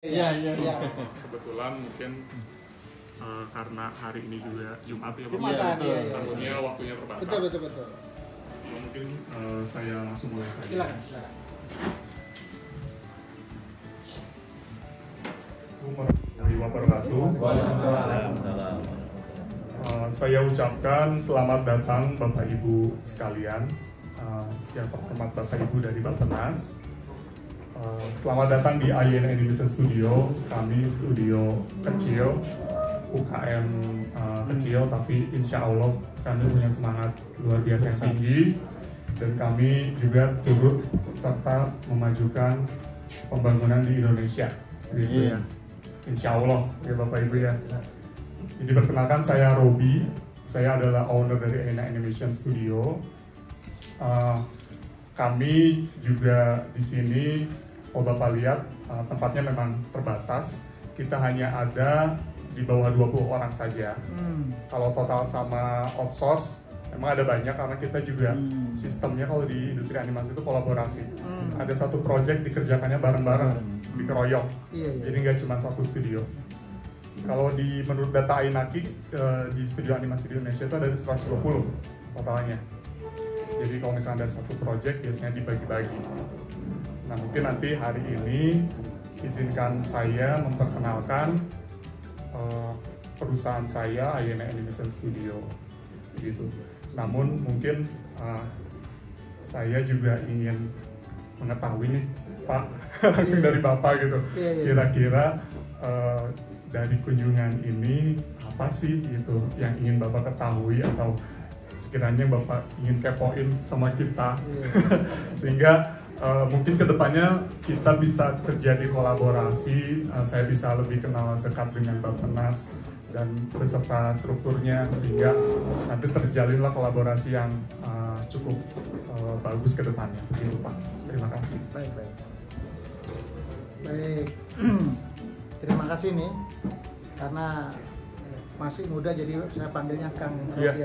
Iya. Kebetulan mungkin karena hari ini juga Jumat ya, Jumatan, iya. Takutnya waktunya terbatas. Betul. Ya, mungkin saya langsung mulai saja. Silakan. Warahmatullahi wabarakatuh. Saya ucapkan selamat datang Bapak Ibu sekalian, yang terhormat Bapak Ibu dari Bappenas. Selamat datang di IN Animation Studio. Kami studio kecil, UKM kecil, tapi insya Allah kami punya semangat luar biasa yang tinggi, dan kami juga turut serta memajukan pembangunan di Indonesia. Gitu ya. Insya Allah ya Bapak Ibu ya. Jadi perkenalkan, saya Robi, saya adalah owner dari IN Animation Studio. Kami juga di sini, kalau Bapak lihat, tempatnya memang terbatas. Kita hanya ada di bawah 20 orang saja. Kalau total sama outsource, memang ada banyak, karena kita juga sistemnya kalau di industri animasi itu kolaborasi. Ada satu project dikerjakannya bareng-bareng, dikeroyok. Jadi nggak cuma satu studio. Kalau menurut data Ainaki, di studio animasi di Indonesia itu ada 120 totalnya. Jadi kalau misalnya ada satu project, biasanya dibagi-bagi. Nah, mungkin nanti hari ini izinkan saya memperkenalkan perusahaan saya, IN Animation Studio, gitu. Namun mungkin saya juga ingin mengetahui nih, Pak, langsung dari Bapak gitu. Kira-kira dari kunjungan ini apa sih gitu yang ingin Bapak ketahui, atau sekiranya Bapak ingin kepoin sama kita, sehingga mungkin kedepannya kita bisa terjadi kolaborasi, saya bisa lebih kenal dekat dengan Bappenas dan beserta strukturnya, sehingga nanti terjalinlah kolaborasi yang cukup bagus ke depannya. Begitu Pak. Terima kasih. Baik. Terima kasih nih, karena masih muda jadi saya panggilnya Kang Robi aja.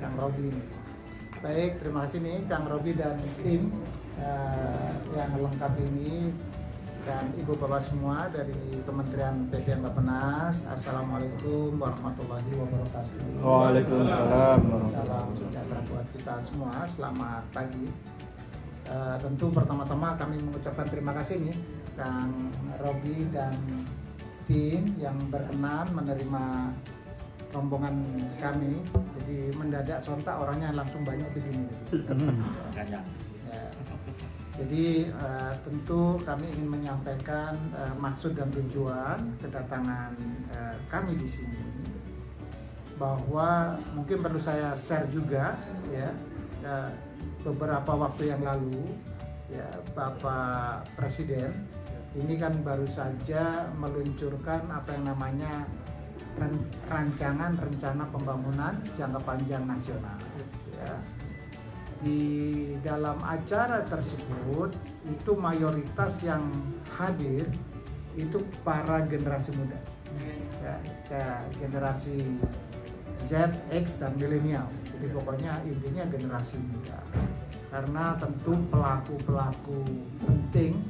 Kang Robi. Baik, terima kasih nih Kang Robi dan tim yang lengkap ini, dan Ibu Bapak semua dari Kementerian PPN Bappenas. Assalamualaikum warahmatullahi wabarakatuh. Waalaikumsalam. Salam sejahtera buat kita semua. Selamat pagi. Tentu pertama-tama kami mengucapkan terima kasih nih Kang Robi dan tim yang berkenan menerima rombongan kami. Jadi mendadak sontak orangnya langsung banyak begini. Ya. Jadi tentu kami ingin menyampaikan maksud dan tujuan kedatangan kami di sini, bahwa mungkin perlu saya share juga ya, beberapa waktu yang lalu ya Bapak Presiden ini kan baru saja meluncurkan apa yang namanya rancangan rencana pembangunan jangka panjang nasional ya. Di dalam acara tersebut itu mayoritas yang hadir itu para generasi muda ya, generasi Z, X, dan milenial. Jadi pokoknya intinya generasi muda, karena tentu pelaku-pelaku penting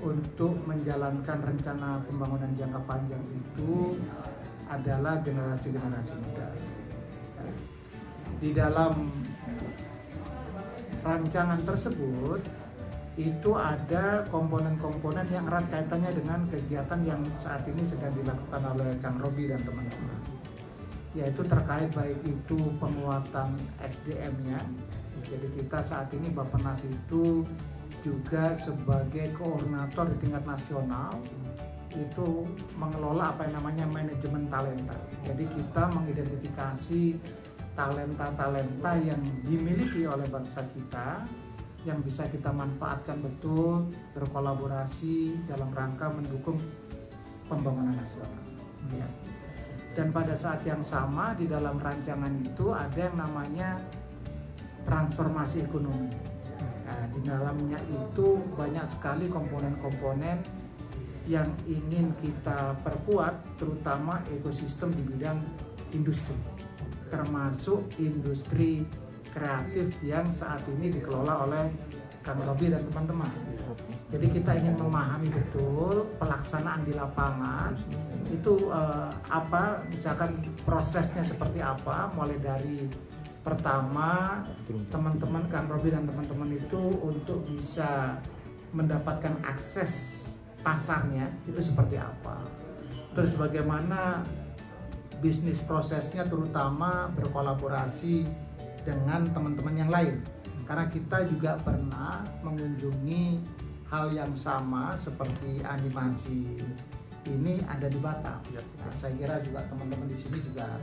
untuk menjalankan rencana pembangunan jangka panjang itu adalah generasi-generasi muda. Di dalam rancangan tersebut itu ada komponen-komponen yang erat kaitannya dengan kegiatan yang saat ini sedang dilakukan oleh Kang Robi dan teman-teman, yaitu terkait baik itu penguatan SDM-nya. Jadi kita saat ini Bappenas itu juga sebagai koordinator di tingkat nasional itu mengelola apa yang namanya manajemen talenta. Jadi kita mengidentifikasi talenta-talenta yang dimiliki oleh bangsa kita, yang bisa kita manfaatkan betul, berkolaborasi dalam rangka mendukung pembangunan nasional ya. Dan pada saat yang sama di dalam rancangan itu ada yang namanya transformasi ekonomi. Nah, di dalamnya itu banyak sekali komponen-komponen yang ingin kita perkuat, terutama ekosistem di bidang industri, termasuk industri kreatif yang saat ini dikelola oleh Kang Robi dan teman-teman. Jadi kita ingin memahami betul pelaksanaan di lapangan itu apa, misalkan prosesnya seperti apa, mulai dari pertama teman-teman Kang Robi dan teman-teman itu untuk bisa mendapatkan akses pasarnya itu seperti apa. Terus bagaimana bisnis prosesnya, terutama berkolaborasi dengan teman-teman yang lain. Karena kita juga pernah mengunjungi hal yang sama seperti animasi ini ada di Batam. Nah, saya kira juga teman-teman di sini juga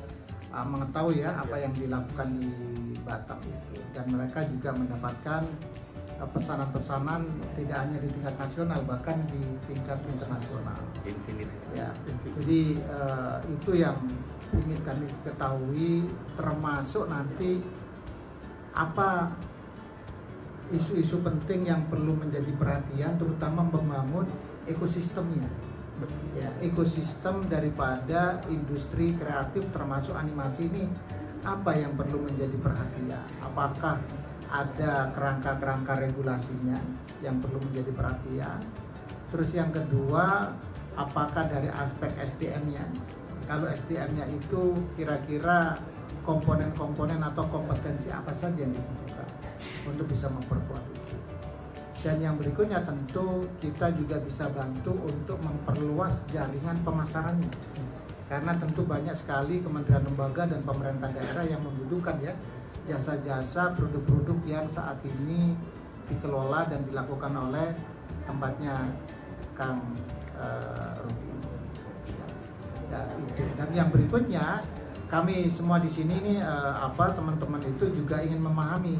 mengetahui ya apa yang dilakukan di Batam itu, dan mereka juga mendapatkan pesanan-pesanan tidak hanya di tingkat nasional, bahkan di tingkat internasional. Ya, jadi itu yang ingin kami ketahui, termasuk nanti apa isu-isu penting yang perlu menjadi perhatian, terutama membangun ekosistemnya. Ya, ekosistem daripada industri kreatif termasuk animasi ini apa yang perlu menjadi perhatian? Apakah ada kerangka-kerangka regulasinya yang perlu menjadi perhatian? Terus yang kedua, apakah dari aspek SDM-nya? Kalau SDM-nya itu kira-kira komponen-komponen atau kompetensi apa saja yang dibutuhkan untuk bisa memperkuat itu. Dan yang berikutnya tentu kita juga bisa bantu untuk memperluas jaringan pemasarannya, karena tentu banyak sekali kementerian lembaga dan pemerintah daerah yang membutuhkan ya jasa-jasa produk-produk yang saat ini dikelola dan dilakukan oleh tempatnya Kang Robi. Ya, itu. Dan yang berikutnya kami semua di sini nih teman-teman itu juga ingin memahami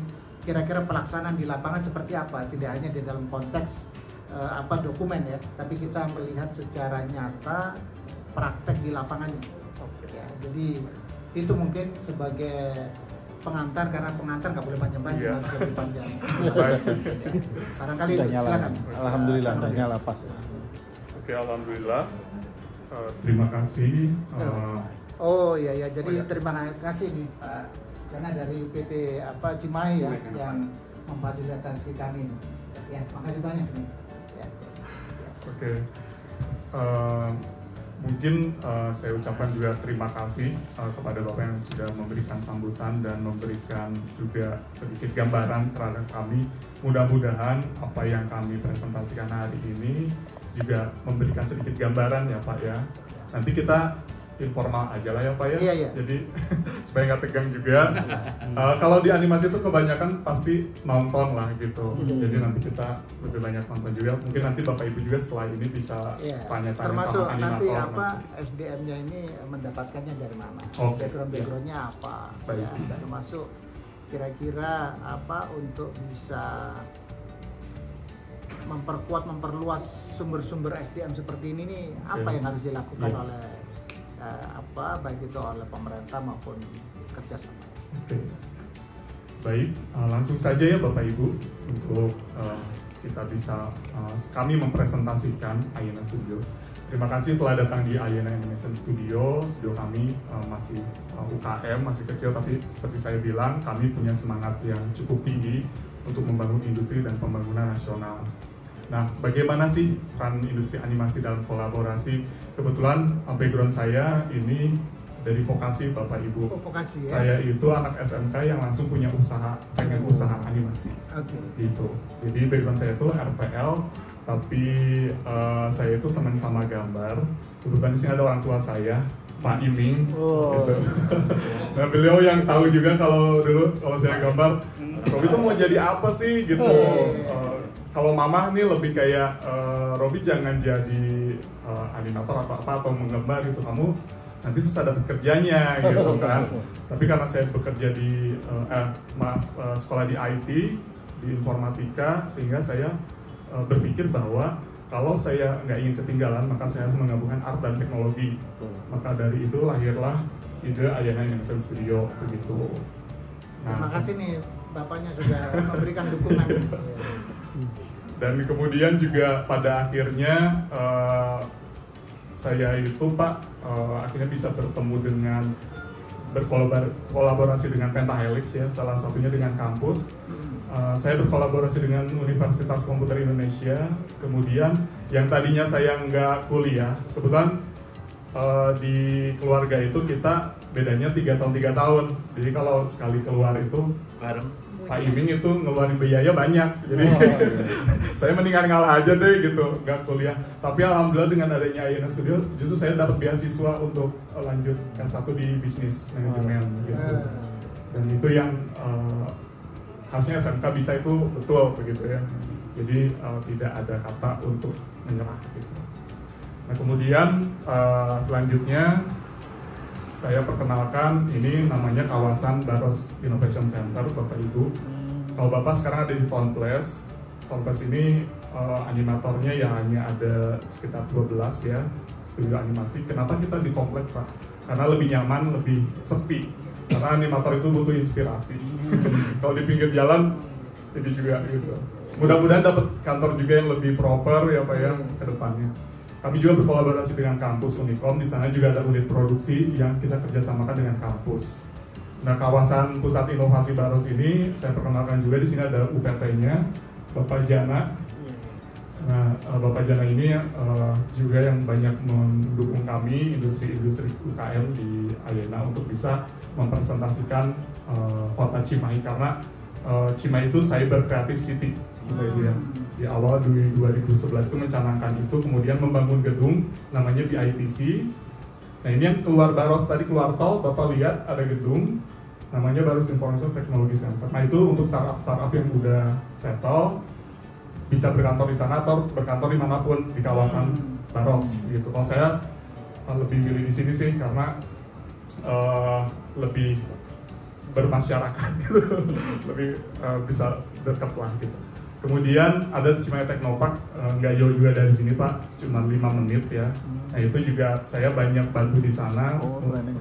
kira-kira pelaksanaan di lapangan seperti apa, tidak hanya di dalam konteks dokumen ya, tapi kita melihat secara nyata praktek di lapangannya. Ya, jadi itu mungkin sebagai pengantar, karena pengantar nggak boleh panjang-panjang, harus lebih panjang. Barangkali silakan. Alhamdulillah, udah nyala pas. Oke, alhamdulillah. Terima kasih. Oh iya, jadi terima kasih nih Pak, karena dari PT Cimahi ya yang memfasilitasi kami. Ya, makasih banyak nih. Ya. Oke. Mungkin saya ucapkan juga terima kasih kepada Bapak yang sudah memberikan sambutan dan memberikan juga sedikit gambaran terhadap kami. Mudah-mudahan apa yang kami presentasikan hari ini juga memberikan sedikit gambaran ya Pak ya. Nanti kita informal aja lah ya Pak ya. Iya. Jadi supaya nggak tegang juga. Kalau di animasi itu kebanyakan pasti nonton lah gitu. Jadi nanti kita lebih banyak nonton juga. Mungkin nanti Bapak Ibu juga setelah ini bisa tanya-tanya termasuk sama animator. nanti SDM-nya ini mendapatkannya dari mana? Background-backgroundnya apa? Ya, dan termasuk kira-kira apa untuk bisa memperluas sumber-sumber SDM seperti ini nih, apa yang harus dilakukan oleh baik itu oleh pemerintah maupun kerjasama. Baik, langsung saja ya Bapak Ibu untuk kita bisa kami mempresentasikan Ayana Studio. Terima kasih telah datang di Ayana Animation Studio. Studio kami masih UKM, masih kecil, tapi seperti saya bilang kami punya semangat yang cukup tinggi untuk membangun industri dan pembangunan nasional. Nah, bagaimana sih peran industri animasi dalam kolaborasi? Kebetulan background saya ini dari vokasi Bapak Ibu. Vokasi ya? Saya itu anak SMK yang langsung punya usaha, pengen usaha animasi. Gitu. Jadi background saya itu RPL, tapi saya itu senang sama gambar. Kebetulan di sini ada orang tua saya, Pak Iming. Gitu. Nah, beliau yang tahu juga kalau saya gambar, Robi itu mau jadi apa sih gitu. Kalau mama nih lebih kayak Robi jangan jadi animator atau menggambar gitu, kamu nanti susah dapat kerjanya gitu kan. Tapi karena saya bekerja di sekolah di IT, di informatika, sehingga saya berpikir bahwa kalau saya nggak ingin ketinggalan, maka saya harus menggabungkan art dan teknologi. Maka dari itu lahirlah ide Ayana Animation Studio begitu. Terima kasih nih bapaknya sudah memberikan dukungan. Dan kemudian juga pada akhirnya saya itu Pak akhirnya bisa bertemu dengan berkolaborasi dengan Pentahelix ya, salah satunya dengan kampus. saya berkolaborasi dengan Universitas Komputer Indonesia. Kemudian yang tadinya saya nggak kuliah, kebetulan di keluarga itu kita bedanya 3 tahun. Jadi kalau sekali keluar itu Pak Iming itu ngeluarin biaya banyak. Jadi saya mendingan ngalah aja deh gitu, nggak kuliah. Tapi alhamdulillah dengan adanya Ayana Studio, justru saya dapat beasiswa untuk lanjut S1 di bisnis manajemen gitu. Dan itu yang harusnya SMK bisa itu betul begitu ya. Jadi tidak ada kata untuk menyerah gitu. Nah kemudian selanjutnya saya perkenalkan, ini namanya kawasan Baros Innovation Center, Bapak Ibu. Kalau Bapak sekarang ada di Town Place. Town Place ini animatornya yang hanya ada sekitar 12 ya, studio animasi. Kenapa kita di komplek Pak? Karena lebih nyaman, lebih sepi. Karena animator itu butuh inspirasi. Kalau di pinggir jalan, jadi juga gitu. Mudah-mudahan dapat kantor juga yang lebih proper ya Pak ya ke depannya. Kami juga berkolaborasi dengan kampus Unicom, di sana juga ada unit produksi yang kita kerjasamakan dengan kampus. Nah, kawasan Pusat Inovasi Baros ini saya perkenalkan juga, di sini ada UPT-nya, Bapak Jana. Nah, Bapak Jana ini juga yang banyak mendukung kami, industri-industri UKM di Ayana untuk bisa mempresentasikan kota Cimahi, karena Cimahi itu Cyber Creative City. Di awal 2011 itu mencanangkan itu, kemudian membangun gedung namanya BITC. Nah ini yang keluar Baros tadi, keluar tol, Bapak lihat ada gedung namanya Baros Information Technology Center. Nah itu untuk startup yang udah settle bisa berkantor di sana atau berkantor dimanapun di kawasan Baros gitu. Kalau saya lebih milih di sini sih karena lebih bermasyarakat gitu, lebih bisa dekat lah gitu. Kemudian ada Cimahi Technopark, nggak jauh juga dari sini Pak, cuma 5 menit ya. Nah itu juga saya banyak bantu di sana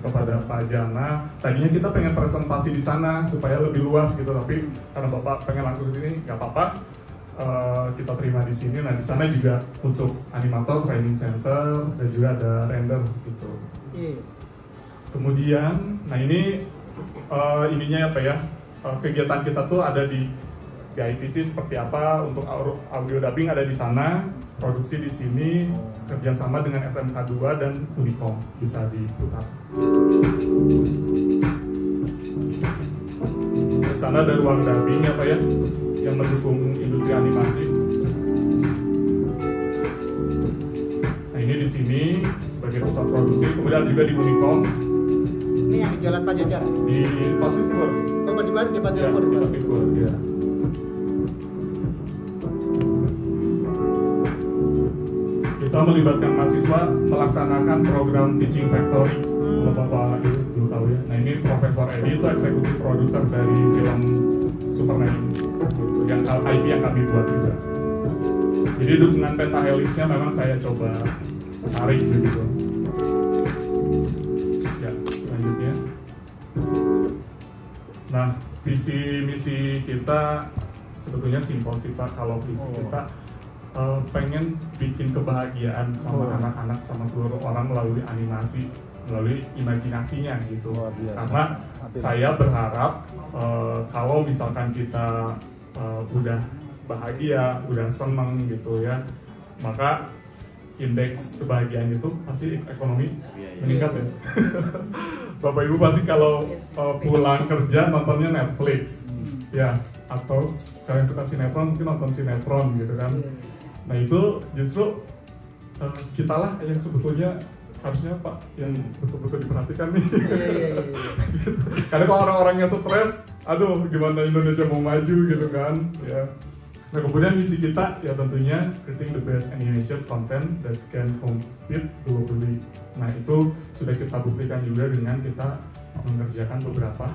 kepada Pak Jana. Tadinya kita pengen presentasi di sana supaya lebih luas gitu, tapi karena Bapak pengen langsung ke sini, nggak apa-apa. Kita terima di sini. Nah di sana juga untuk animator training center dan juga ada render gitu. Kemudian, nah ini ininya apa ya? Kegiatan kita tuh ada di ITC seperti apa, untuk audio dubbing ada di sana, produksi di sini, kerjasama dengan SMK 2 dan Unicom bisa diputar. Di sana ada ruang dubbing apa ya, yang mendukung industri animasi. Nah ini di sini sebagai pusat produksi, kemudian juga di Unicom. Ini yang di Jalan Pajajar. Di Patikur. Oh di mana? Di Patikur. Ya, di Patikur ya. Kita melibatkan mahasiswa melaksanakan program Teaching Factory. Kalau Bapak itu dulu tahu ya. Nah ini Profesor Edi itu eksekutif produser dari film Superman gitu, yang IP yang kami buat juga. Jadi dukungan pentahelixnya memang saya coba tarik begitu. Ya, selanjutnya. Nah, visi misi kita sebetulnya simpel sih Pak. Kalau visi kita pengen bikin kebahagiaan sama anak-anak, sama seluruh orang melalui animasi, melalui imajinasinya gitu. Karena saya berharap kalau misalkan kita udah bahagia, udah seneng gitu ya, maka indeks kebahagiaan itu pasti ekonomi meningkat ya. Bapak Ibu pasti kalau pulang kerja nontonnya Netflix ya, atau kalian suka sinetron mungkin nonton sinetron gitu kan. Nah itu justru kita lah yang sebetulnya harusnya Pak yang betul-betul diperhatikan nih. Karena kalau orang-orangnya stres, aduh gimana Indonesia mau maju gitu kan ya. Nah kemudian misi kita ya tentunya creating the best animation content that can compete globally. Nah itu sudah kita buktikan juga dengan kita mengerjakan beberapa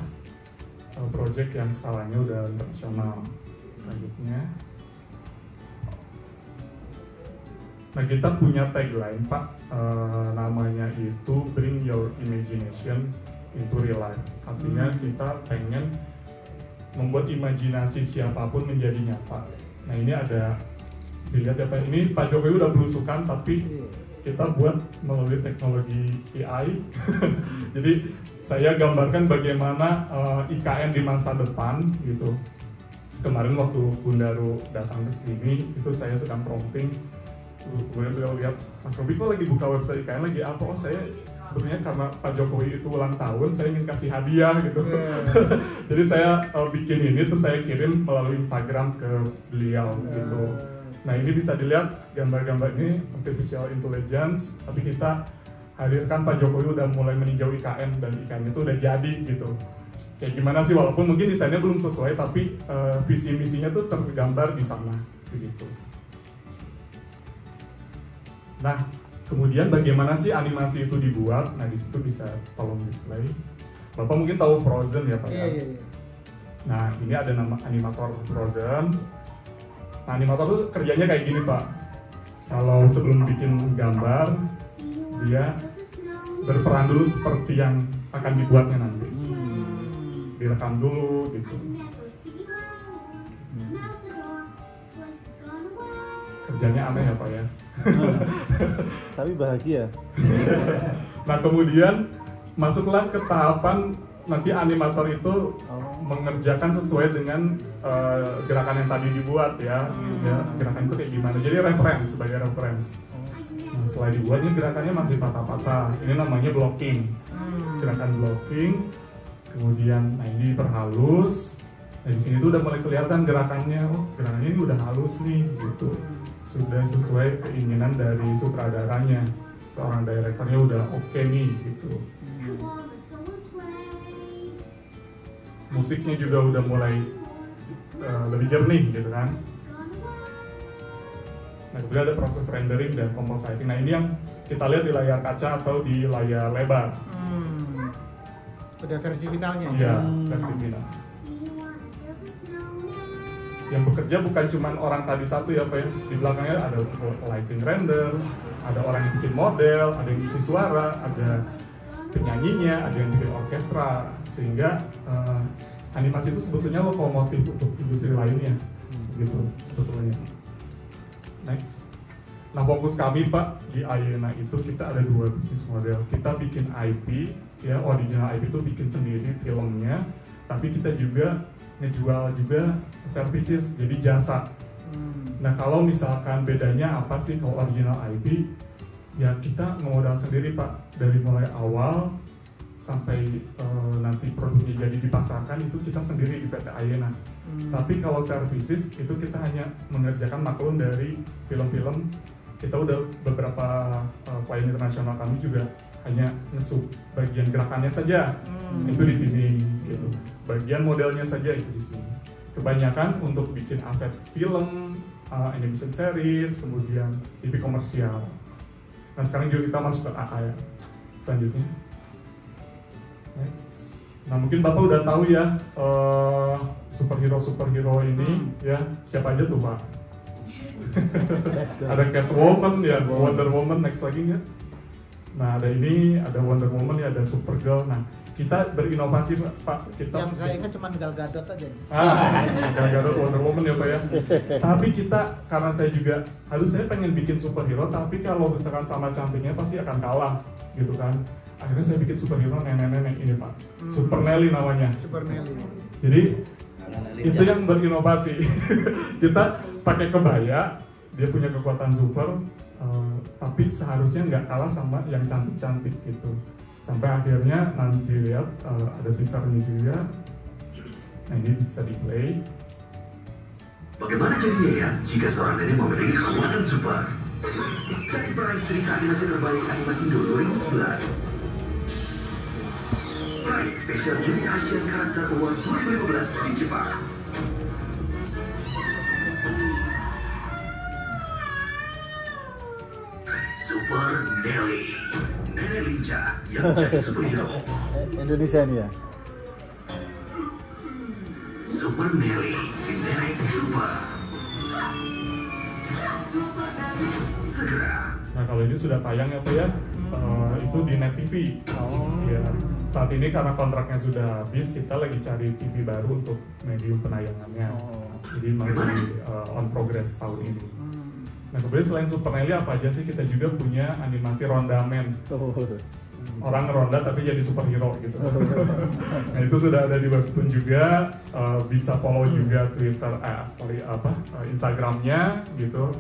project yang skalanya udah internasional. Selanjutnya, nah kita punya tagline Pak, namanya itu Bring Your Imagination into Real Life. Artinya kita pengen membuat imajinasi siapapun menjadi nyata. Nah ini ada, dilihat ya Pak, ini Pak Jokowi udah belusukan tapi kita buat melalui teknologi AI. Jadi saya gambarkan bagaimana IKN di masa depan gitu. kemarin waktu Bundaru datang ke sini itu saya sedang prompting, gue lihat Mas Robi kok lagi buka website IKN lagi apa? Oh saya sebenarnya karena Pak Jokowi itu ulang tahun saya ingin kasih hadiah gitu. Jadi saya bikin ini terus saya kirim melalui Instagram ke beliau gitu. Nah ini bisa dilihat gambar-gambar ini artificial intelligence, tapi kita hadirkan Pak Jokowi udah mulai meninjau IKN dan IKN itu udah jadi gitu. Kayak gimana sih, walaupun mungkin desainnya belum sesuai tapi visi misinya tuh tergambar di sana begitu. Nah, kemudian bagaimana sih animasi itu dibuat? Nah, di situ bisa tolong di-play. Bapak mungkin tahu Frozen ya, Pak? Iya. Nah, ini ada nama animator Frozen. Nah, animator tuh kerjanya kayak gini, Pak. Kalau sebelum bikin gambar, dia berperan dulu seperti yang akan dibuatnya nanti. Direkam dulu, gitu. Kerjanya aneh ya, Pak ya? Tapi bahagia. Nah kemudian masuklah ke tahapan nanti animator itu mengerjakan sesuai dengan gerakan yang tadi dibuat ya. Gerakan itu kayak gimana, jadi reference, sebagai reference. Nah, setelah dibuatnya gerakannya masih patah-patah, ini namanya blocking, gerakan blocking. Kemudian nah ini diperhalus. Nah di sini tuh udah mulai kelihatan gerakannya, oh gerakannya ini udah halus nih gitu, sudah sesuai keinginan dari sutradaranya, seorang direkturnya udah oke nih gitu. Musiknya juga udah mulai lebih jernih gitu kan. Nah kemudian ada proses rendering dan compositing. Nah ini yang kita lihat di layar kaca atau di layar lebar. Udah versi finalnya. Iya, versi final. Yang bekerja bukan cuma orang tadi satu ya Pak ya. Di belakangnya ada lighting render, ada orang yang bikin model, ada yang isi suara, ada penyanyinya, ada yang bikin orkestra. Sehingga animasi itu sebetulnya lokomotif untuk industri lainnya gitu sebetulnya. Next. Nah fokus kami Pak di Ayena itu kita ada 2 bisnis model. Kita bikin IP ya, original IP itu bikin sendiri filmnya, tapi kita juga ngejual juga services, jadi jasa. Nah kalau misalkan bedanya apa sih kalau original IP, ya kita ngemodal sendiri Pak, dari mulai awal sampai nanti produknya jadi dipasarkan itu kita sendiri di PT Ayena. Tapi kalau services itu kita hanya mengerjakan maklum dari film-film. Kita udah beberapa klien internasional kami juga hanya ngesub bagian gerakannya saja, itu di sini gitu. Bagian modelnya saja itu di sini. Kebanyakan untuk bikin aset film, animation series, kemudian TV komersial. Nah sekarang juga kita masuk ke AA ya. Selanjutnya. Next. Nah mungkin Bapak udah tahu ya superhero ini ya, siapa aja tuh Pak? Ada Catwoman ya, Wonder Woman, next lagi nggak? Nah ada ini, ada Wonder Woman ya, ada Supergirl. Nah kita berinovasi Pak. Kita yang saya ingat cuma Gal Gadot aja. Gal Gadot, Wonder Woman ya Pak ya. Tapi kita, karena saya juga saya pengen bikin superhero, tapi kalau misalkan sama cantiknya pasti akan kalah gitu kan. Akhirnya saya bikin superhero nenek-nenek ini Pak, Super Nelly namanya. Super Nelly. Jadi itu yang berinovasi. Kita pakai kebaya, dia punya kekuatan super, tapi seharusnya nggak kalah sama yang cantik-cantik gitu. Sampai akhirnya nanti lihat ada teasernya juga. Nah ini bisa di play. Bagaimana jadinya ya jika seorang nenek memiliki kekuatan super? Jadi peraih cerita animasi terbaik animasi Indo 2011. Peraih Special Junior Asian Character Award 2015 di Jepang. Super Nelly, nenek lincah yang jadi superhero. Indonesia ini ya. Super Nelly, si nenek super. Segera. Nah kalau ini sudah tayang ya Pak ya, itu di Net TV. Ya, saat ini karena kontraknya sudah habis, kita lagi cari TV baru untuk medium penayangannya. Jadi masih on progress tahun ini. Nah kemudian selain Super Nelly apa aja sih, kita juga punya animasi Rondaman. orang ngeronda tapi jadi superhero gitu. Nah itu sudah ada di Webtoon juga, bisa follow juga Twitter, Instagramnya gitu.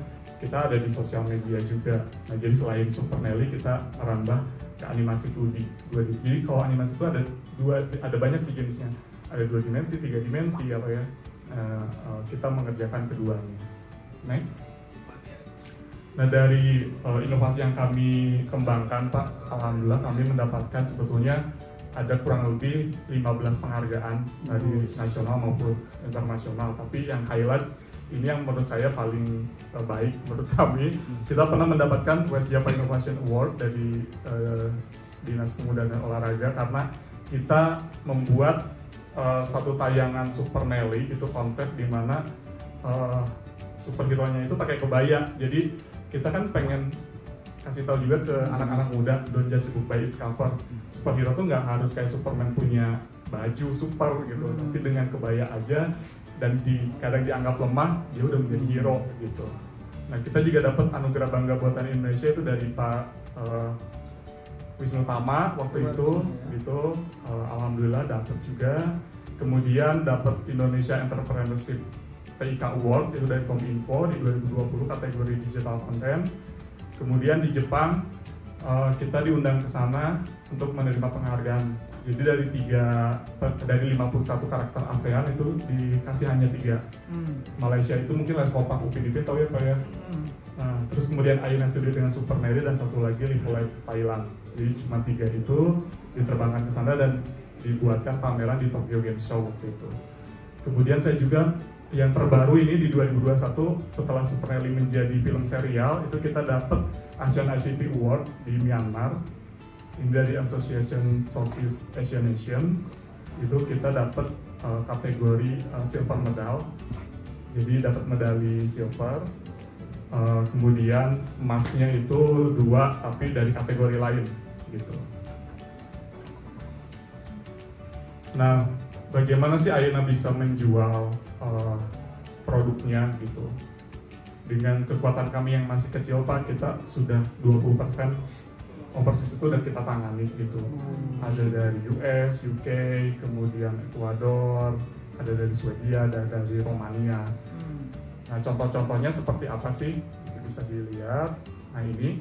Kita ada di sosial media juga. Nah jadi selain Super Nelly kita merambah ke animasi 2D. Jadi kalau animasi itu ada banyak sih jenisnya. Ada 2 dimensi, 3 dimensi apa ya. Kita mengerjakan keduanya. Next. Nah dari inovasi yang kami kembangkan Pak, alhamdulillah kami mendapatkan sebetulnya ada kurang lebih 15 penghargaan dari nasional maupun internasional. Tapi yang highlight ini yang menurut saya paling baik menurut kami, kita pernah mendapatkan West Java Innovation Award dari Dinas Pemuda dan Olahraga karena kita membuat satu tayangan Super Nelly, itu konsep di mana superhero-nya itu pakai kebaya. Jadi kita kan pengen kasih tahu juga ke anak-anak muda, don't judge a book by its cover. Superhero tuh nggak harus kayak Superman punya baju super gitu, tapi dengan kebaya aja dan kadang dianggap lemah, dia udah menjadi hero gitu. Nah kita juga dapat anugerah Bangga Buatan Indonesia itu dari Pak Wisnu Tama waktu itu, gitu. Alhamdulillah dapat juga. Kemudian dapat Indonesia Entrepreneurship TIK Award itu dari Kominfo di 2020 kategori digital content. Kemudian di Jepang kita diundang ke sana untuk menerima penghargaan. Jadi dari 51 karakter ASEAN itu dikasih hanya 3. Malaysia itu mungkin Les Kopak UPDP tahu ya Pak ya. Nah, terus kemudian Ayana Studio dengan Super Nelly dan satu lagi Live Live Thailand. Jadi cuma 3 itu diterbangkan ke sana dan dibuatkan pameran di Tokyo Game Show waktu itu. Kemudian saya juga yang terbaru ini di 2021 setelah Super Nelly menjadi film serial itu kita dapat Asian ICT Award di Myanmar. Ini dari Association Southeast Asian Nation. Itu kita dapat kategori silver medal. Jadi dapat medali silver. Kemudian emasnya itu 2 tapi dari kategori lain gitu. Nah, bagaimana sih Ayana bisa menjual produknya gitu? Dengan kekuatan kami yang masih kecil Pak, kita sudah 20% overseas itu udah kita tangani gitu. Ada dari US, UK, kemudian Ecuador, ada dari Swedia, ada dari Romania. Nah contoh-contohnya seperti apa sih? Bisa dilihat. Nah ini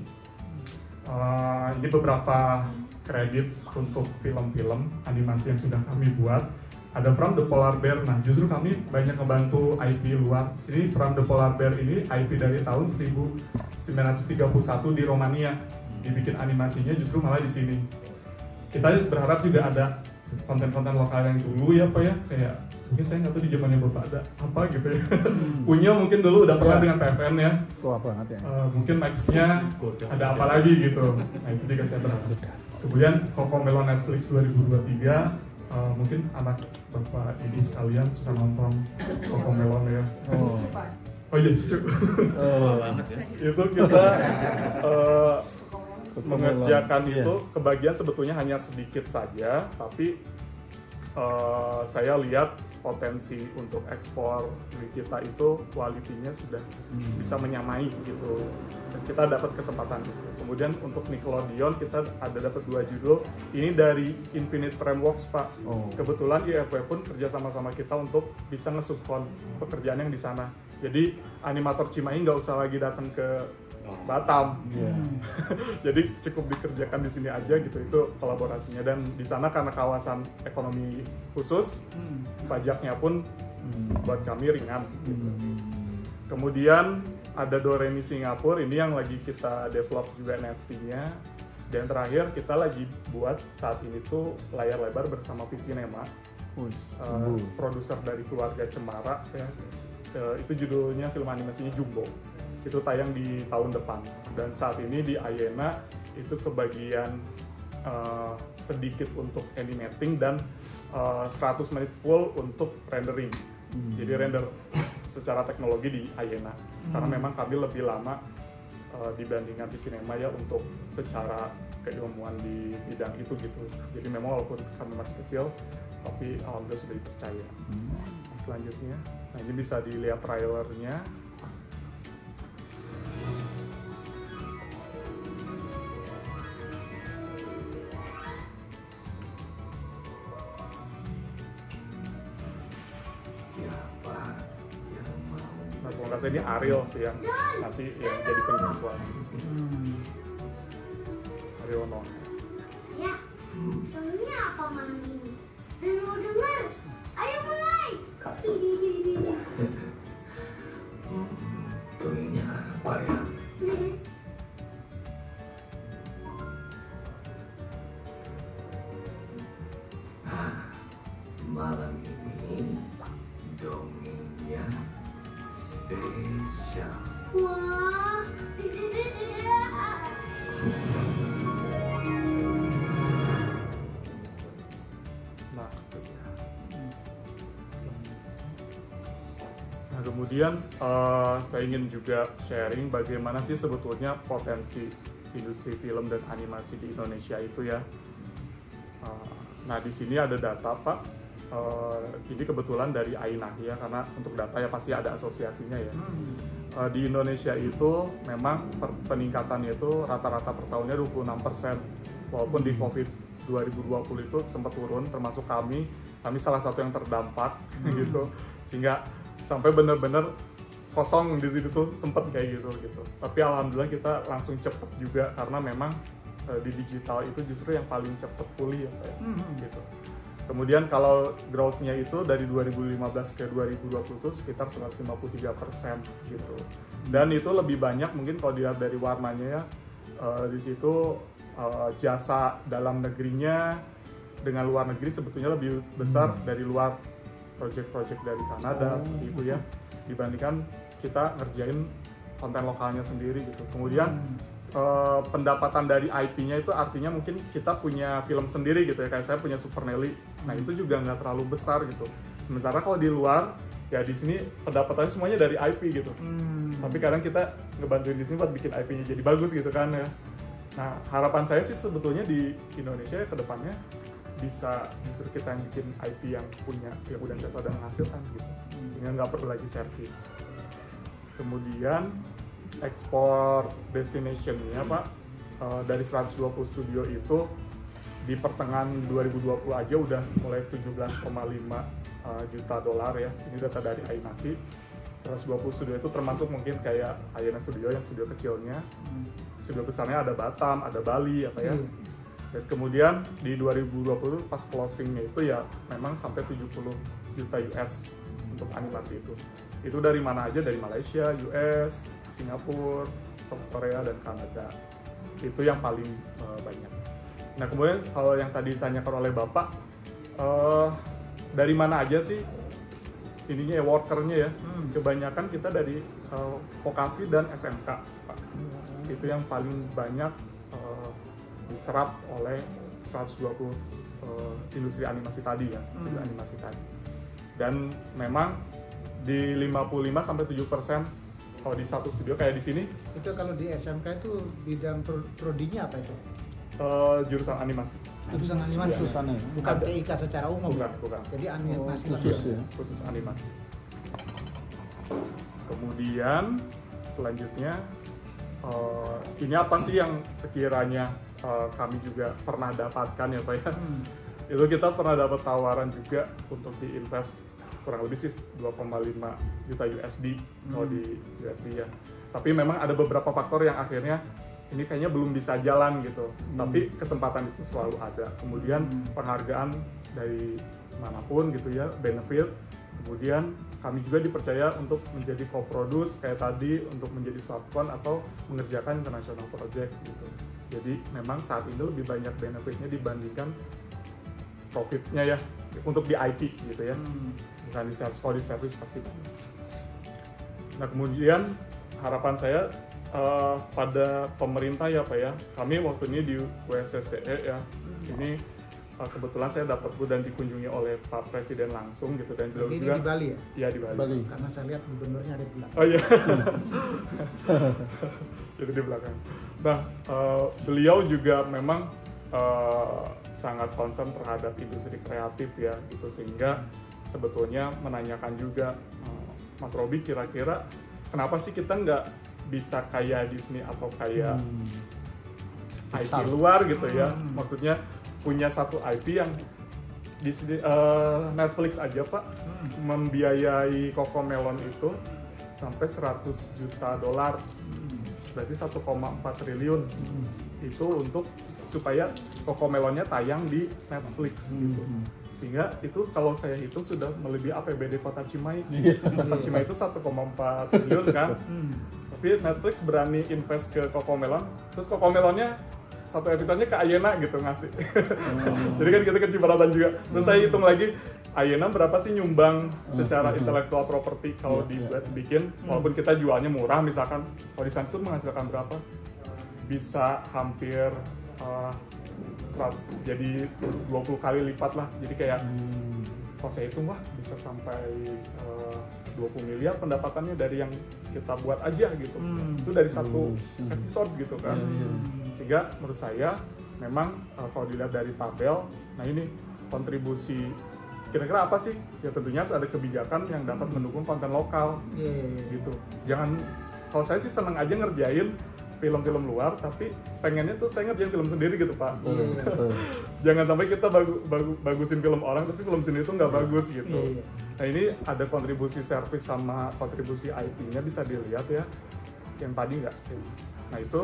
beberapa kredit untuk film-film animasi yang sudah kami buat. Ada From the Polar Bear. Nah justru kami banyak membantu IP luar. Ini From the Polar Bear ini IP dari tahun 1931 di Romania. Dibikin animasinya justru malah di sini. Kita berharap juga ada konten-konten lokal yang dulu ya Pak ya, kayak mungkin saya nggak tahu di zamannya Bapak ada apa gitu ya. Unyo mungkin dulu udah pernah dengan PFN ya. Tua banget ya. Mungkin Max-nya ada apa lagi gitu. Nah itu juga saya berharap. Kemudian CoComelon Netflix 2023, mungkin anak Bapak ini sekalian suka nonton CoComelon ya. Oh iya cucu. Itu kita mengerjakan itu kebagian sebetulnya hanya sedikit saja, tapi saya lihat potensi untuk ekspor di kita itu kualitinya sudah bisa menyamai gitu, dan kita dapat kesempatan itu. Kemudian untuk Nickelodeon kita ada dapat 2 judul, ini dari Infinite Frameworks Pak. Kebetulan IFW pun kerja sama-sama kita untuk bisa nge-subkon pekerjaan yang di sana. Jadi animator Cimahi nggak usah lagi datang ke Batam, jadi cukup dikerjakan di sini aja gitu. Itu kolaborasinya, dan di sana karena kawasan ekonomi khusus, pajaknya pun buat kami ringan. Gitu. Kemudian ada Doremi Singapura, ini yang lagi kita develop juga NFT-nya. Dan terakhir kita lagi buat saat ini tuh layar lebar bersama Visinema, produser dari keluarga Cemara ya. Itu judulnya film animasinya Jumbo. Itu tayang di tahun depan, dan saat ini di Ayana itu kebagian sedikit untuk animating dan 100 menit full untuk rendering. Jadi render secara teknologi di Ayana, karena memang kami lebih lama dibandingkan di sinema ya untuk secara keilmuan di bidang itu gitu. Jadi memang walaupun kami masih kecil, tapi alhamdulillah sudah dipercaya. Selanjutnya, nah ini bisa dilihat trailernya. kakak saya ini Ariel sih yang nanti yang jadi pengisi suara. Ariel Noah. Ya, filmnya apa malam ini? Dan mau dengar? Ayo mulai. Dongengnya apa ya? Malam ini dongengnya spesial. Wah. Nah, itu dia. Nah, kemudian saya ingin juga sharing bagaimana sih sebetulnya potensi industri film dan animasi di Indonesia itu ya. Nah, di sini ada data, Pak. Ini kebetulan dari AINAH ya, karena untuk data ya pasti ada asosiasinya ya. Di Indonesia itu memang peningkatannya itu rata-rata per tahunnya 26%. Walaupun di COVID 2020 itu sempat turun, termasuk kami salah satu yang terdampak gitu. Sehingga sampai benar-benar kosong di situ tuh sempat kayak gitu. Tapi alhamdulillah kita langsung cepet juga karena memang di digital itu justru yang paling cepet pulih ya kayak gitu. Kemudian kalau growth-nya itu dari 2015 ke 2020 itu sekitar 153% gitu. Dan itu lebih banyak mungkin kalau dilihat dari warnanya ya, di situ jasa dalam negerinya dengan luar negeri sebetulnya lebih besar dari luar, project-project dari Kanada seperti itu ya, dibandingkan kita ngerjain konten lokalnya sendiri gitu. Kemudian pendapatan dari IP-nya itu artinya mungkin kita punya film sendiri gitu ya, kayak saya punya Super Nelly. Nah itu juga nggak terlalu besar gitu. Sementara kalau di luar ya di sini pendapatannya semuanya dari IP gitu. Tapi kadang kita ngebantuin di sini buat bikin IP-nya jadi bagus gitu kan ya. Nah harapan saya sih sebetulnya di Indonesia ke depannya bisa justru kita yang bikin IP yang punya, yang udah settle dan menghasilkan gitu. Sehingga nggak perlu lagi servis. Kemudian ekspor destination-nya Pak, dari 120 studio itu di pertengahan 2020 aja udah mulai 17,5 juta dolar ya. Ini data dari AINAH. 120 studio itu termasuk mungkin kayak Ayana Studio yang studio kecilnya. Studio besarnya ada Batam, ada Bali apa ya. Dan kemudian di 2020 pas closingnya itu ya memang sampai 70 juta US untuk animasi itu. Itu dari mana aja, dari Malaysia, US, Singapura, South Korea, dan Kanada. Itu yang paling banyak. Nah kemudian kalau yang tadi ditanyakan oleh Bapak, dari mana aja sih ininya ya, workernya ya? Kebanyakan kita dari vokasi dan SMK, Pak. Itu yang paling banyak diserap oleh 120 industri animasi tadi ya, industri animasi tadi. Dan memang di 55-7% kalau di satu studio kayak di sini. Itu kalau di SMK itu bidang prodinya apa itu? Jurusan animasi. Jurusan animasi, Jurusannya. bukan TIK secara umum. Bukan. Jadi animasi Khusus ya. Khusus animasi. Kemudian selanjutnya ini apa sih yang sekiranya kami juga pernah dapatkan ya Pak ya? Itu kita pernah dapat tawaran juga untuk diinvest kurang lebih sih 2,5 juta USD kalau di USD ya. Tapi memang ada beberapa faktor yang akhirnya ini kayaknya belum bisa jalan gitu. Tapi kesempatan itu selalu ada. Kemudian penghargaan dari manapun gitu ya, benefit. Kemudian kami juga dipercaya untuk menjadi co-produce kayak tadi, untuk menjadi subcon atau mengerjakan international project gitu. Jadi memang saat ini lebih banyak benefitnya dibandingkan profitnya ya untuk di IP gitu ya. Bukan di service, kalau di service pasti banyak. Nah kemudian harapan saya pada pemerintah ya Pak ya, kami waktu ini di WSCCE ya, ini kebetulan saya dapat dan dikunjungi oleh Pak Presiden langsung gitu, dan beliau juga di Bali ya? Iya di Bali. Karena saya lihat gubernurnya ada di belakang. Oh iya. Itu di belakang. Nah beliau juga memang sangat concern terhadap industri kreatif ya gitu, sehingga sebetulnya menanyakan juga, Mas Robi kira-kira kenapa sih kita nggak bisa kayak Disney atau kayak IP luar gitu ya, maksudnya punya satu IP yang Disney, Netflix aja Pak membiayai CoComelon itu sampai 100 juta dolar, berarti 1,4 triliun. Itu untuk supaya Cocomelonnya tayang di Netflix gitu. Sehingga itu kalau saya hitung sudah melebihi APBD Kota Cimahi. Kota Cimahi itu 1,4 triliun kan. Tapi Netflix berani invest ke Cocomelon, terus Cocomelonnya satu episodenya ke Ayeuna gitu ngasih. Jadi kan kita kecipratan juga. Terus saya hitung lagi, Ayeuna berapa sih nyumbang secara intellectual property kalau dibikin, walaupun kita jualnya murah, misalkan kalau di sana tuh menghasilkan berapa? Bisa hampir jadi 20 kali lipat lah. Jadi kayak kalau saya hitung, wah bisa sampai 20 miliar pendapatannya dari yang kita buat aja gitu. Itu dari satu episode gitu kan. Sehingga menurut saya memang kalau dilihat dari tabel, nah ini kontribusi kira-kira apa sih? Ya tentunya harus ada kebijakan yang dapat mendukung konten lokal gitu. Jangan, kalau saya sih seneng aja ngerjain film-film luar, tapi pengennya tuh saya ngerjain film sendiri gitu Pak. Jangan sampai kita bagusin film orang, tapi film sendiri tuh nggak bagus gitu. Nah ini ada kontribusi service sama kontribusi IP-nya bisa dilihat ya, yang tadi nggak. Nah itu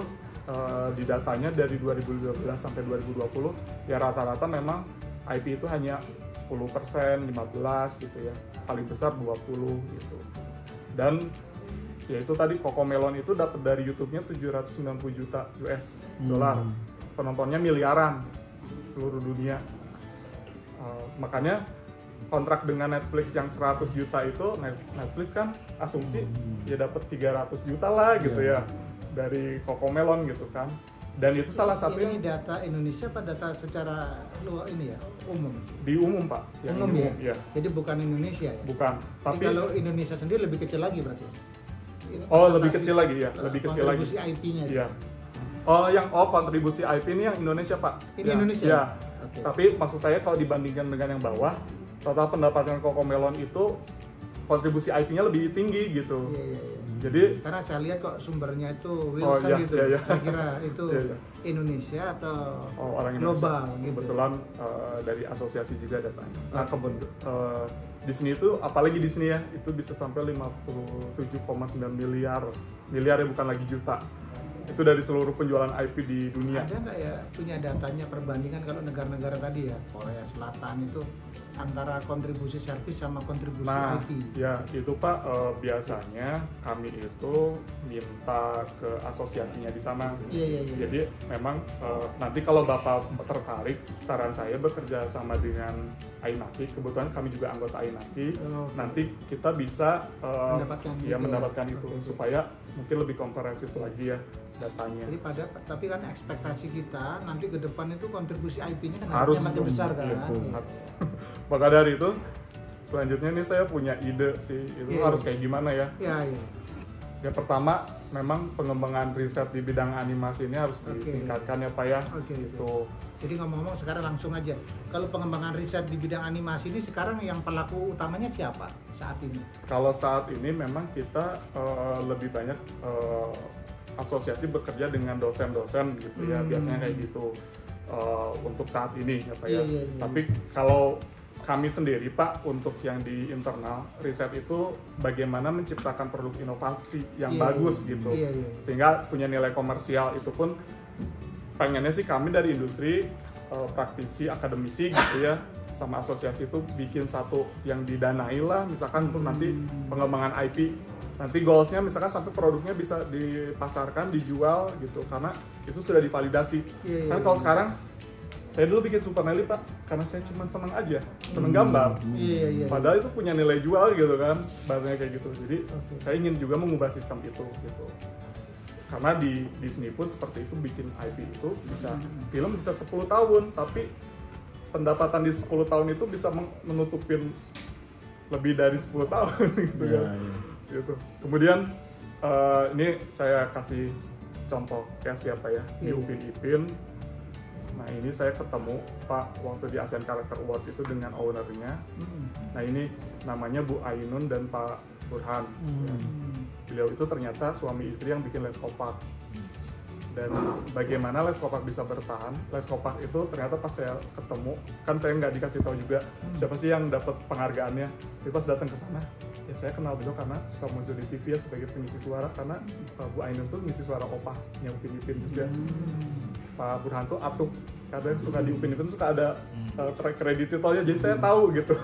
di datanya dari 2012 sampai 2020 ya rata-rata memang IP itu hanya 10%, 15 gitu ya, paling besar 20 gitu. Dan ya itu tadi Cocomelon itu dapat dari YouTube-nya 790 juta US dolar, penontonnya miliaran seluruh dunia. Makanya kontrak dengan Netflix yang 100 juta itu, Netflix kan asumsi ya dapat 300 juta lah gitu ya dari Cocomelon gitu kan. Dan itu salah satu ini data Indonesia apa data secara luar ini ya, umum? Di umum Pak. Yang umum ya? Jadi bukan Indonesia ya? Bukan. Tapi kalau Indonesia sendiri lebih kecil lagi berarti? Oh lebih kecil lagi ya, lebih kecil lagi. Kontribusi IP-nya. Iya. Kontribusi IP ini yang Indonesia Pak. Ini ya. Indonesia? Ya. Okay. Tapi maksud saya kalau dibandingkan dengan yang bawah, total pendapatan Cocomelon itu kontribusi IP-nya lebih tinggi gitu. Iya. Jadi karena saya lihat kok sumbernya itu Wilson saya kira itu Indonesia atau orang global Indonesia. gitu. Kebetulan dari asosiasi juga datanya. Nah di sini itu apalagi di sini ya itu bisa sampai 57,9 miliar ya, bukan lagi juta. Itu dari seluruh penjualan IP di dunia. Ada nggak ya punya datanya perbandingan kalau negara-negara tadi ya, Korea Selatan itu antara kontribusi servis sama kontribusi IP? Ya itu Pak, biasanya kami itu minta ke asosiasinya di sana. Iya. Jadi memang nanti kalau Bapak tertarik, saran saya bekerja sama dengan Ainaki, kebetulan kami juga anggota Ainaki. Nanti kita bisa mendapatkan itu supaya mungkin lebih komprehensif lagi ya datanya. Jadi tapi kan ekspektasi kita nanti ke depan itu kontribusi IP-nya kan harus makin besar kan. Harus. Maka dari itu selanjutnya nih saya punya ide sih, itu harus kayak gimana ya? Iya. Yang pertama memang pengembangan riset di bidang animasi ini harus ditingkatkan ya Pak ya. Gitu. Jadi ngomong-ngomong sekarang langsung aja, kalau pengembangan riset di bidang animasi ini sekarang yang pelaku utamanya siapa saat ini? Kalau saat ini memang kita lebih banyak asosiasi bekerja dengan dosen-dosen gitu ya, biasanya kayak gitu untuk saat ini ya Pak ya. Tapi kalau kami sendiri Pak, untuk yang di internal riset itu bagaimana menciptakan produk inovasi yang bagus gitu, sehingga punya nilai komersial. Itu pun pengennya sih kami dari industri, praktisi, akademisi gitu ya, sama asosiasi itu bikin satu yang didanai lah, misalkan untuk nanti pengembangan IP. Nanti goalsnya misalkan sampai produknya bisa dipasarkan, dijual gitu, karena itu sudah divalidasi. Kan kalau sekarang saya dulu bikin Super Nelly Pak, karena saya cuma seneng aja, seneng gambar. Padahal itu punya nilai jual gitu kan, bahasanya kayak gitu. Jadi saya ingin juga mengubah sistem itu gitu. Karena di Disney pun seperti itu, bikin IP itu bisa film bisa 10 tahun, tapi pendapatan di 10 tahun itu bisa menutupin lebih dari 10 tahun gitu ya. Gitu. Kemudian ini saya kasih contoh case siapa ya, di Upin Ipin. Nah ini saya ketemu Pak waktu di Asian Character Awards itu dengan ownernya. Nah ini namanya Bu Ainun dan Pak Burhan. Beliau itu ternyata suami istri yang bikin Les Kopak. Dan bagaimana Les Kopak bisa bertahan? Les Kopak itu ternyata pas saya ketemu, kan saya nggak dikasih tahu juga siapa sih yang dapat penghargaannya. Jadi pas datang ke sana, ya saya kenal beliau karena suka muncul di TV ya sebagai pengisi suara, karena Bu Ainun tuh ngisi suara opahnya Upin Ipin juga. Pak Burhan tuh Atuk, kadang suka di Upin Ipin suka ada kredit titelnya, jadi saya tahu gitu.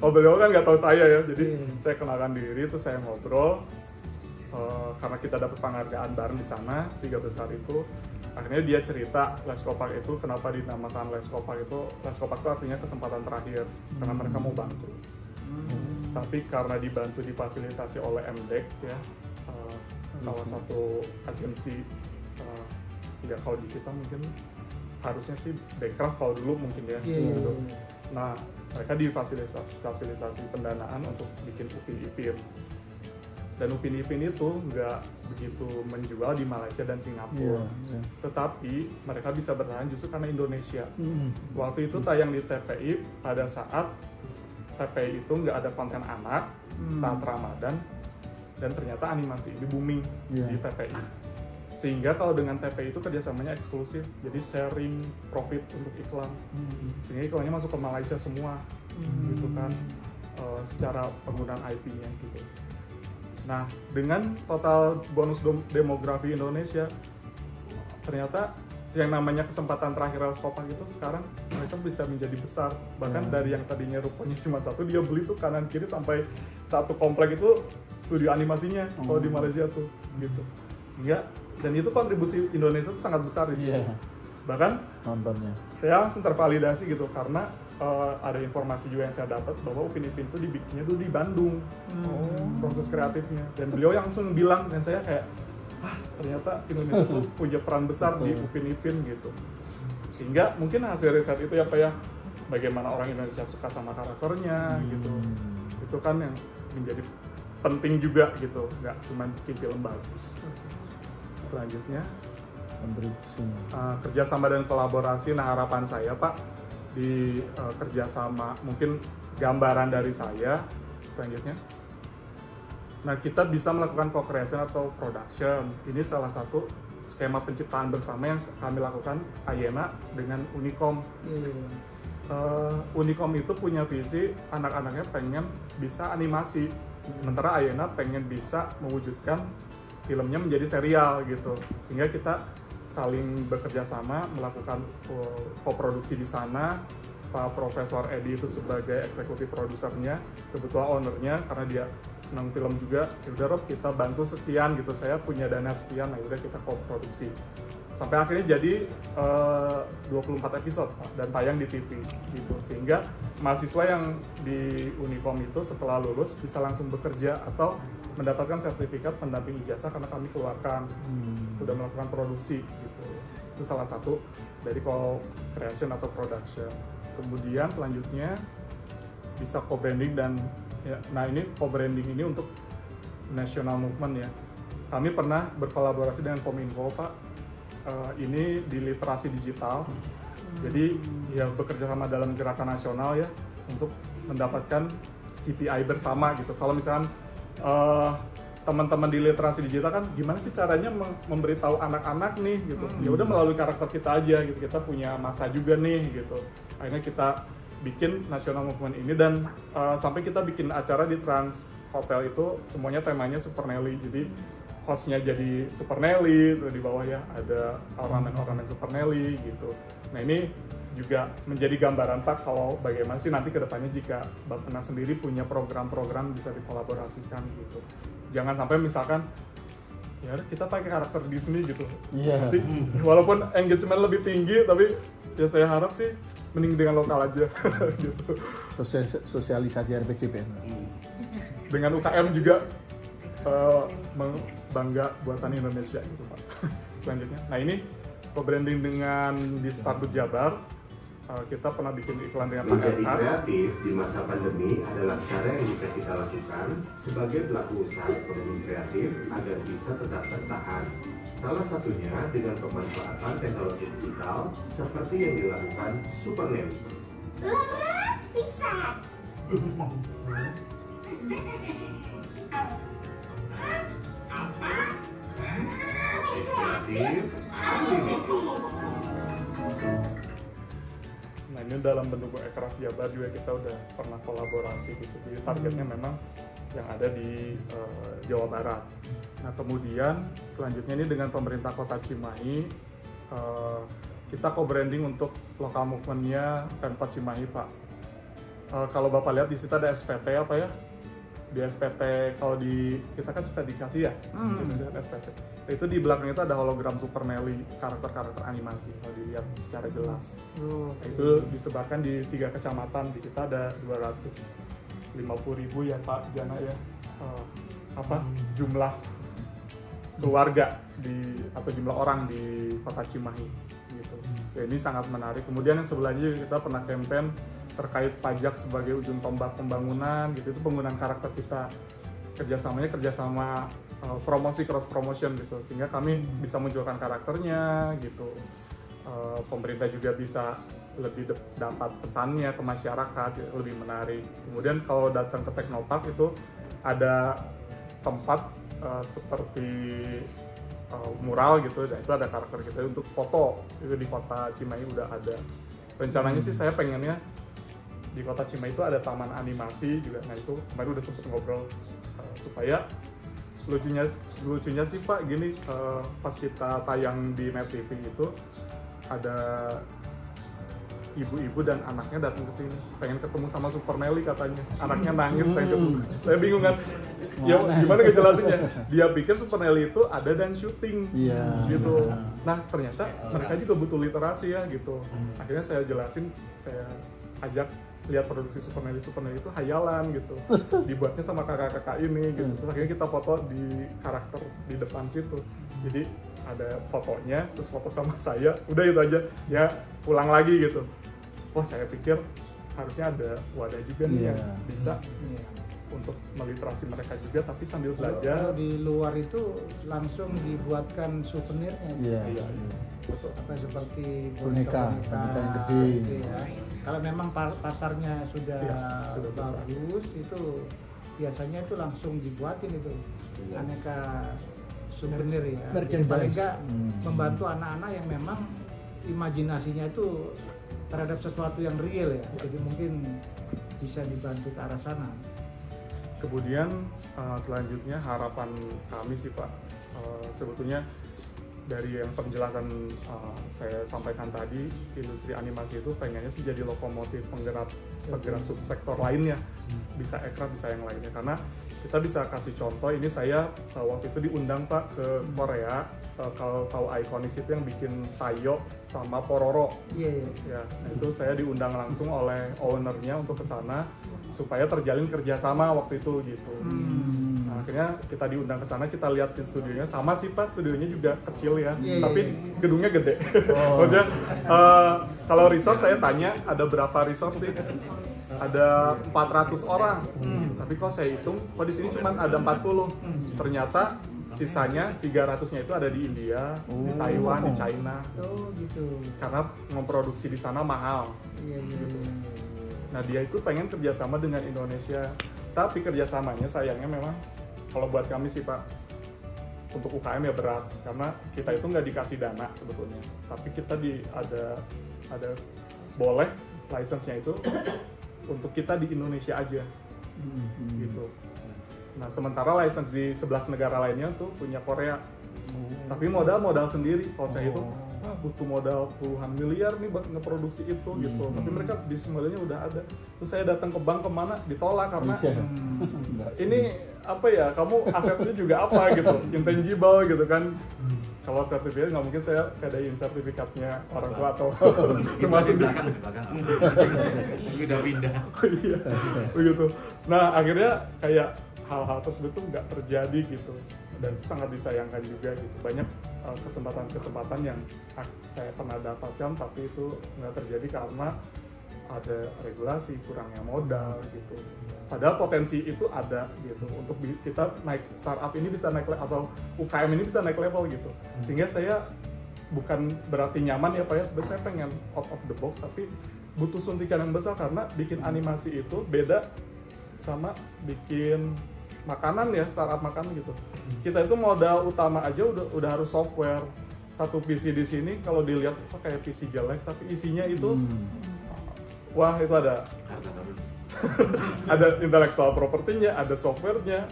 Kalau beliau kan nggak tahu saya ya, jadi saya kenalkan diri, terus saya ngobrol. Karena kita dapat penghargaan bareng di sana, 3 besar itu, akhirnya dia cerita Les Kopak itu kenapa dinamakan Les Kopak itu. Les Kopak itu artinya kesempatan terakhir, karena mereka mau bantu. Tapi karena dibantu difasilitasi oleh MDEC ya, salah satu agensi, tidak kalau di kita mungkin harusnya sih Bekraf kalau dulu mungkin ya. Gitu. Nah mereka difasilitasi pendanaan untuk bikin Upin Ipin. Dan Upin Ipin itu nggak begitu menjual di Malaysia dan Singapura, tetapi mereka bisa bertahan justru karena Indonesia. Waktu itu tayang di TPI pada saat TPI itu nggak ada konten anak saat Ramadan, dan ternyata animasi ini booming di TPI. Sehingga kalau dengan TPI itu kerjasamanya eksklusif, jadi sharing profit untuk iklan. Sehingga iklannya masuk ke Malaysia semua, gitu kan, secara penggunaan IP-nya gitu. Nah, dengan total bonus demografi Indonesia, ternyata yang namanya kesempatan terakhir Les Kopak itu sekarang mereka bisa menjadi besar. Bahkan dari yang tadinya rupanya cuma satu, dia beli tuh kanan kiri sampai satu komplek itu studio animasinya kalau di Malaysia tuh, gitu. Sehingga dan itu kontribusi Indonesia itu sangat besar di situ. Bahkan nontonnya saya langsung tervalidasi gitu karena ada informasi juga yang saya dapat bahwa Upin Ipin itu dibikinnya tuh di Bandung, proses kreatifnya, dan beliau yang langsung bilang, dan saya kayak ternyata Indonesia tuh punya peran besar di Upin Ipin gitu. Sehingga mungkin hasil riset itu ya Pak ya, bagaimana orang Indonesia suka sama karakternya gitu, itu kan yang menjadi penting juga gitu, nggak cuma bikin film bagus. Selanjutnya kontribusi kerjasama dan kolaborasi. Nah harapan saya Pak di kerjasama, mungkin gambaran dari saya selanjutnya. Nah kita bisa melakukan co-creation atau production. Ini salah satu skema penciptaan bersama yang kami lakukan Ayena dengan Unicom. Unicom itu punya visi anak-anaknya pengen bisa animasi, sementara Ayena pengen bisa mewujudkan filmnya menjadi serial gitu. Sehingga kita saling bekerja sama melakukan koproduksi di sana. Pak Profesor Edi itu sebagai eksekutif produsernya, kebetulan ownernya karena dia senang film juga. Ya udah Rob, kita bantu sekian gitu, saya punya dana sekian, nah udah kita koproduksi. Sampai akhirnya jadi 24 episode Pak, dan tayang di TV gitu. Sehingga mahasiswa yang di Unicom itu setelah lulus bisa langsung bekerja atau mendapatkan sertifikat pendamping ijazah karena kami keluarkan sudah melakukan produksi gitu. Itu salah satu dari co-creation atau production. Kemudian selanjutnya bisa co-branding dan ya, nah ini co-branding ini untuk national movement ya. Kami pernah berkolaborasi dengan Kominfo Pak. Ini di literasi digital. Jadi ya bekerja sama dalam gerakan nasional ya untuk mendapatkan KPI bersama gitu. Kalau misalkan teman-teman di literasi digital kan gimana sih caranya memberitahu anak-anak nih gitu. Ya udah melalui karakter kita aja gitu. Kita punya masa juga nih gitu. Akhirnya kita bikin national movement ini dan sampai kita bikin acara di Trans Hotel itu semuanya temanya Super Nelly. Jadi hostnya jadi Super Nelly, terus di bawah ya ada ornamen-ornamen Super Nelly gitu. Nah ini juga menjadi gambaran Pak kalau bagaimana sih nanti kedepannya jika Bappenas sendiri punya program-program bisa dikolaborasikan gitu. Jangan sampai misalkan ya kita pakai karakter Disney gitu. Nanti, walaupun engagement lebih tinggi tapi ya saya harap sih mending dengan lokal aja gitu. Sosialisasi RPJP. Dengan UKM juga bangga buatan Indonesia gitu Pak. Selanjutnya, nah ini co-branding dengan di Starbut Jabar. Kita pernah bikin iklan dengan Menjadi Pak kreatif di masa pandemi adalah cara yang bisa kita lakukan sebagai pelaku usaha ekonomi kreatif agar bisa tetap bertahan. Salah satunya dengan pemanfaatan teknologi digital seperti yang dilakukan Super Nelly. Leres pisan. Kreatif Unlimited. Nah ini dalam bentuk Aircraft Jabar juga kita udah pernah kolaborasi gitu. Jadi targetnya memang yang ada di Jawa Barat. Nah kemudian selanjutnya ini dengan pemerintah Kota Cimahi kita co-branding untuk lokal movement-nya Pemkot Cimahi, Pak. Kalau Bapak lihat di situ ada SPT apa ya? Di SPT kalau di kita kan suka dikasih ya, SPT. Itu di belakang itu ada hologram Super Nelly, karakter-karakter animasi kalau dilihat secara jelas. Nah, itu disebarkan di 3 kecamatan. Di kita ada 250.000 ya Pak Jana ya, jumlah keluarga atau jumlah orang di Kota Cimahi gitu. Ya, ini sangat menarik. Kemudian yang sebelahnya kita pernah campaign terkait pajak sebagai ujung tombak pembangunan gitu. Itu penggunaan karakter kita, kerjasama promosi, cross promotion gitu, sehingga kami bisa munculkan karakternya gitu. Pemerintah juga bisa lebih dapat pesannya ke masyarakat, lebih menarik. Kemudian kalau datang ke Teknopark itu ada tempat seperti mural gitu, dan itu ada karakter kita untuk foto. Itu di Kota Cimahi udah ada. Rencananya sih saya pengennya di Kota Cimahi itu ada taman animasi juga. Nah itu kemarin udah sempet ngobrol supaya lucunya sih Pak gini, pas kita tayang di Net TV itu ada ibu-ibu dan anaknya datang ke sini pengen ketemu sama Super Nelly katanya. Anaknya nangis pengen ketemu. Saya bingung kan, ya gimana ngejelasinnya? Dia pikir Super Nelly itu ada dan syuting gitu. Nah ternyata mereka juga butuh literasi ya gitu. Akhirnya saya jelasin, saya ajak lihat produksi Super Nelly itu hayalan gitu, dibuatnya sama kakak-kakak ini gitu. Terus akhirnya kita foto di karakter di depan situ, jadi ada fotonya, terus foto sama saya, udah itu aja ya, pulang lagi gitu. Wah saya pikir harusnya ada wadah juga nih yang bisa untuk meliterasi mereka juga, tapi sambil belajar. Kalau di luar itu langsung dibuatkan souvenirnya. Iya. Betul. Apa seperti boneka yang gede. Gitu ya. Kalau memang pasarnya sudah bagus, itu biasanya itu langsung dibuatin itu aneka souvenir ya. Paling nggak membantu anak-anak yang memang imajinasinya itu terhadap sesuatu yang real ya. Jadi mungkin bisa dibantu ke arah sana. Kemudian selanjutnya harapan kami sih Pak, sebetulnya dari yang penjelasan saya sampaikan tadi, industri animasi itu pengennya sih jadi lokomotif penggerak subsektor lainnya, bisa Aircraft, bisa yang lainnya. Karena kita bisa kasih contoh, ini saya waktu itu diundang Pak ke Korea, kalau tahu Iconics itu yang bikin Tayo sama Pororo. Iya. Ya, nah itu saya diundang langsung oleh ownernya untuk ke sana supaya terjalin kerjasama waktu itu gitu. Nah, akhirnya kita diundang ke sana, kita liatin studionya, sama sih Pak, studionya juga kecil ya, tapi gedungnya gede. Maksudnya kalau resort saya tanya ada berapa resort sih? Ada 400 orang, tapi kok saya hitung, kok di sini cuma ada 40. Ternyata sisanya 300-nya itu ada di India, di Taiwan, di China. Oh gitu. Karena memproduksi di sana mahal. Iya. Nah dia itu pengen kerjasama dengan Indonesia, tapi kerjasamanya sayangnya memang kalau buat kami sih Pak, untuk UKM ya berat, karena kita itu nggak dikasih dana sebetulnya, tapi kita ada boleh license-nya itu untuk kita di Indonesia aja gitu. Nah sementara license di 11 negara lainnya tuh punya Korea, tapi modal sendiri. Kalau saya itu butuh modal puluhan miliar nih buat ngeproduksi itu gitu, tapi mereka bisnis modelnya udah ada. Terus saya datang ke bank kemana ditolak karena ini apa ya, kamu asetnya juga apa gitu, intangible gitu kan. Kalau sertifikat nggak mungkin saya kadain sertifikatnya orang tua atau termasuk di belakang. Udah pindah. Iya, begitu. Nah akhirnya kayak hal-hal tersebut tuh nggak terjadi gitu, dan itu sangat disayangkan juga gitu. Banyak kesempatan-kesempatan yang saya pernah dapatkan tapi itu nggak terjadi karena ada regulasi, kurangnya modal gitu. Padahal potensi itu ada gitu, untuk kita naik, startup ini bisa naik atau UKM ini bisa naik level gitu. Sehingga saya bukan berarti nyaman ya Pak ya, sebenarnya saya pengen out of the box, tapi butuh suntikan yang besar karena bikin animasi itu beda sama bikin makanan ya, startup makanan gitu. Kita itu modal utama aja udah harus software. Satu PC di sini kalau dilihat kayak PC jelek tapi isinya itu wah itu ada ada intellectual property-nya, ada software-nya,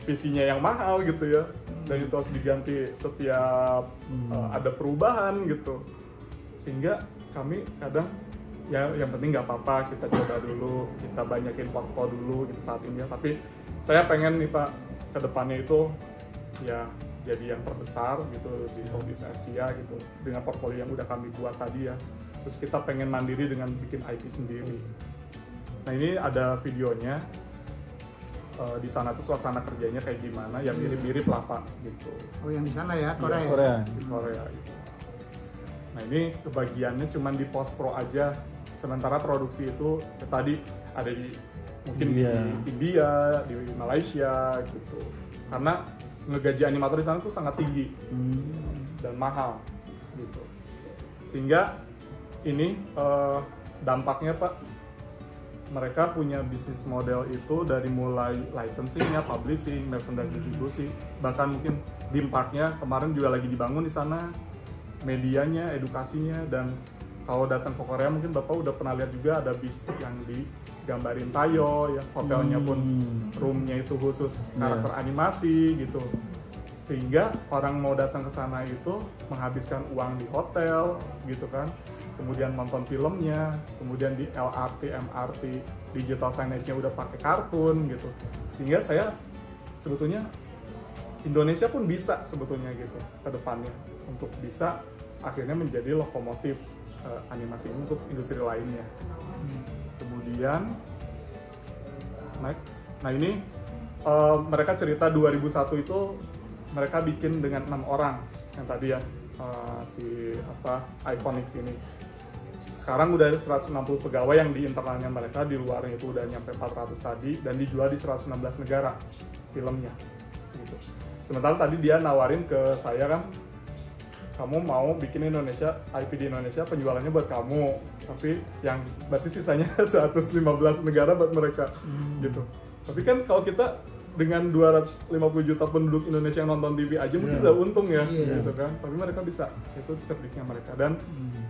PC-nya yang mahal gitu ya. Dan itu harus diganti setiap ada perubahan gitu. Sehingga kami kadang ya yang penting nggak apa-apa, kita coba dulu, kita banyakin portfolio dulu gitu saat ini ya. Tapi saya pengen nih Pak, kedepannya itu ya jadi yang terbesar gitu di Southeast Asia gitu dengan portfolio yang udah kami buat tadi ya. Terus kita pengen mandiri dengan bikin IP sendiri. Nah ini ada videonya, di sana tuh suasana kerjanya kayak gimana, yang mirip-mirip lah Pak gitu. Oh yang di sana ya, Korea? Ya, Korea. di Korea gitu. Nah ini kebagiannya cuma di post pro aja, sementara produksi itu ya, tadi ada di mungkin di India, di Malaysia gitu. Karena ngegaji animator di sana tuh sangat tinggi dan mahal gitu. Sehingga ini dampaknya Pak, mereka punya bisnis model itu dari mulai licensingnya, publishing, merchandise distribusi, bahkan mungkin theme parknya kemarin juga lagi dibangun di sana, medianya, edukasinya. Dan kalau datang ke Korea mungkin Bapak udah pernah lihat juga ada bis yang digambarin Tayo ya, hotelnya pun roomnya itu khusus karakter animasi gitu, sehingga orang mau datang ke sana itu menghabiskan uang di hotel gitu kan, kemudian nonton filmnya, kemudian di LRT, MRT, digital signage-nya udah pakai kartun gitu. Sehingga saya sebetulnya Indonesia pun bisa sebetulnya gitu ke depannya untuk bisa akhirnya menjadi lokomotif animasi untuk industri lainnya. Kemudian next, nah ini mereka cerita 2001 itu mereka bikin dengan 6 orang yang tadi ya, si Iconics ini. Sekarang udah ada 160 pegawai yang di internalnya mereka, di luarnya itu udah nyampe 400 tadi, dan dijual di 116 negara filmnya gitu. Sementara tadi dia nawarin ke saya kan, kamu mau bikin Indonesia, IP di Indonesia, penjualannya buat kamu, tapi yang berarti sisanya 115 negara buat mereka gitu. Tapi kan kalau kita dengan 250 juta penduduk Indonesia yang nonton TV aja mungkin udah untung ya gitu kan. Tapi mereka bisa, itu cerdiknya mereka. Dan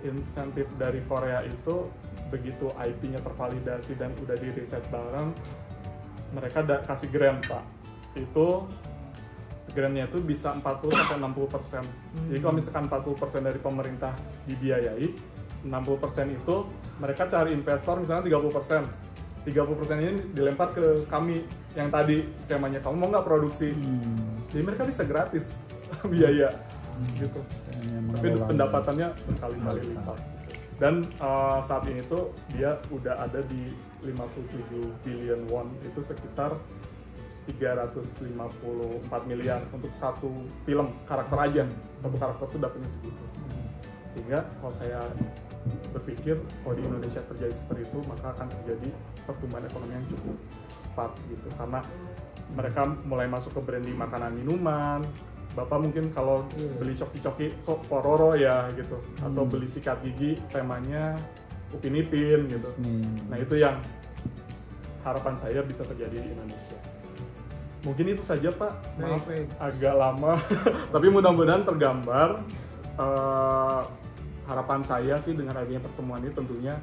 insentif dari Korea itu begitu IP-nya tervalidasi dan udah di riset bareng, mereka kasih grant Pak. Itu grantnya itu bisa 40-60%. Jadi kalau misalkan 40% dari pemerintah dibiayai, 60% itu mereka cari investor misalnya 30%. 30% ini dilempar ke kami yang tadi skemanya, kamu mau nggak produksi? Jadi mereka bisa gratis biaya gitu. Tapi pendapatannya berkali-kali lipat. Dan saat ini tuh dia udah ada di 57 billion won, itu sekitar 354 miliar untuk satu film karakter aja. Satu karakter tuh dapetnya segitu. Sehingga kalau saya berpikir kalau di Indonesia terjadi seperti itu, maka akan terjadi pertumbuhan ekonomi yang cukup cepat gitu. Karena mereka mulai masuk ke branding makanan minuman. Bapak mungkin kalau beli coki-coki kok Pororo ya gitu, atau beli sikat gigi temanya Upin Ipin gitu. Nah itu yang harapan saya bisa terjadi di Indonesia. Mungkin itu saja Pak, maaf agak lama, tapi mudah-mudahan tergambar. Harapan saya sih dengan adanya pertemuan ini tentunya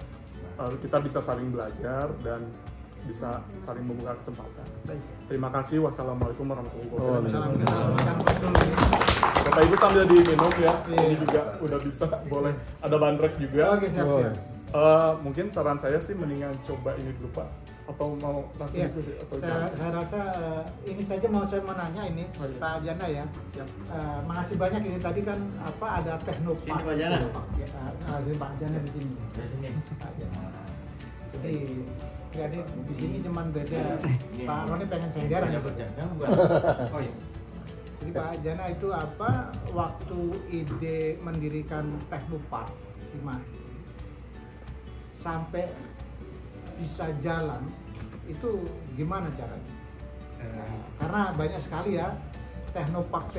kita bisa saling belajar dan bisa saling membuka kesempatan. Terima kasih. Wassalamualaikum warahmatullahi wabarakatuh. Bapak Ibu sambil diminum ya, ini juga udah bisa, boleh ada bandrek juga. Oke, siap-siap. Mungkin saran saya sih mendingan coba ini dulu Pak, atau mau langsung diskusi atau saya rasa ini saja mau saya menanya ini Pak Jana ya. Makasih banyak, ini tadi kan ada teknopark. Ini Pak Jana. Ini Pak Jana di sini. Pak Jana. Jadi di sini cuman beda. Pak Roni pengen senggaran ya. Oh iya. Jadi Pak Jana itu waktu ide mendirikan teknopark sampai bisa jalan itu gimana caranya? Karena banyak sekali ya teknopark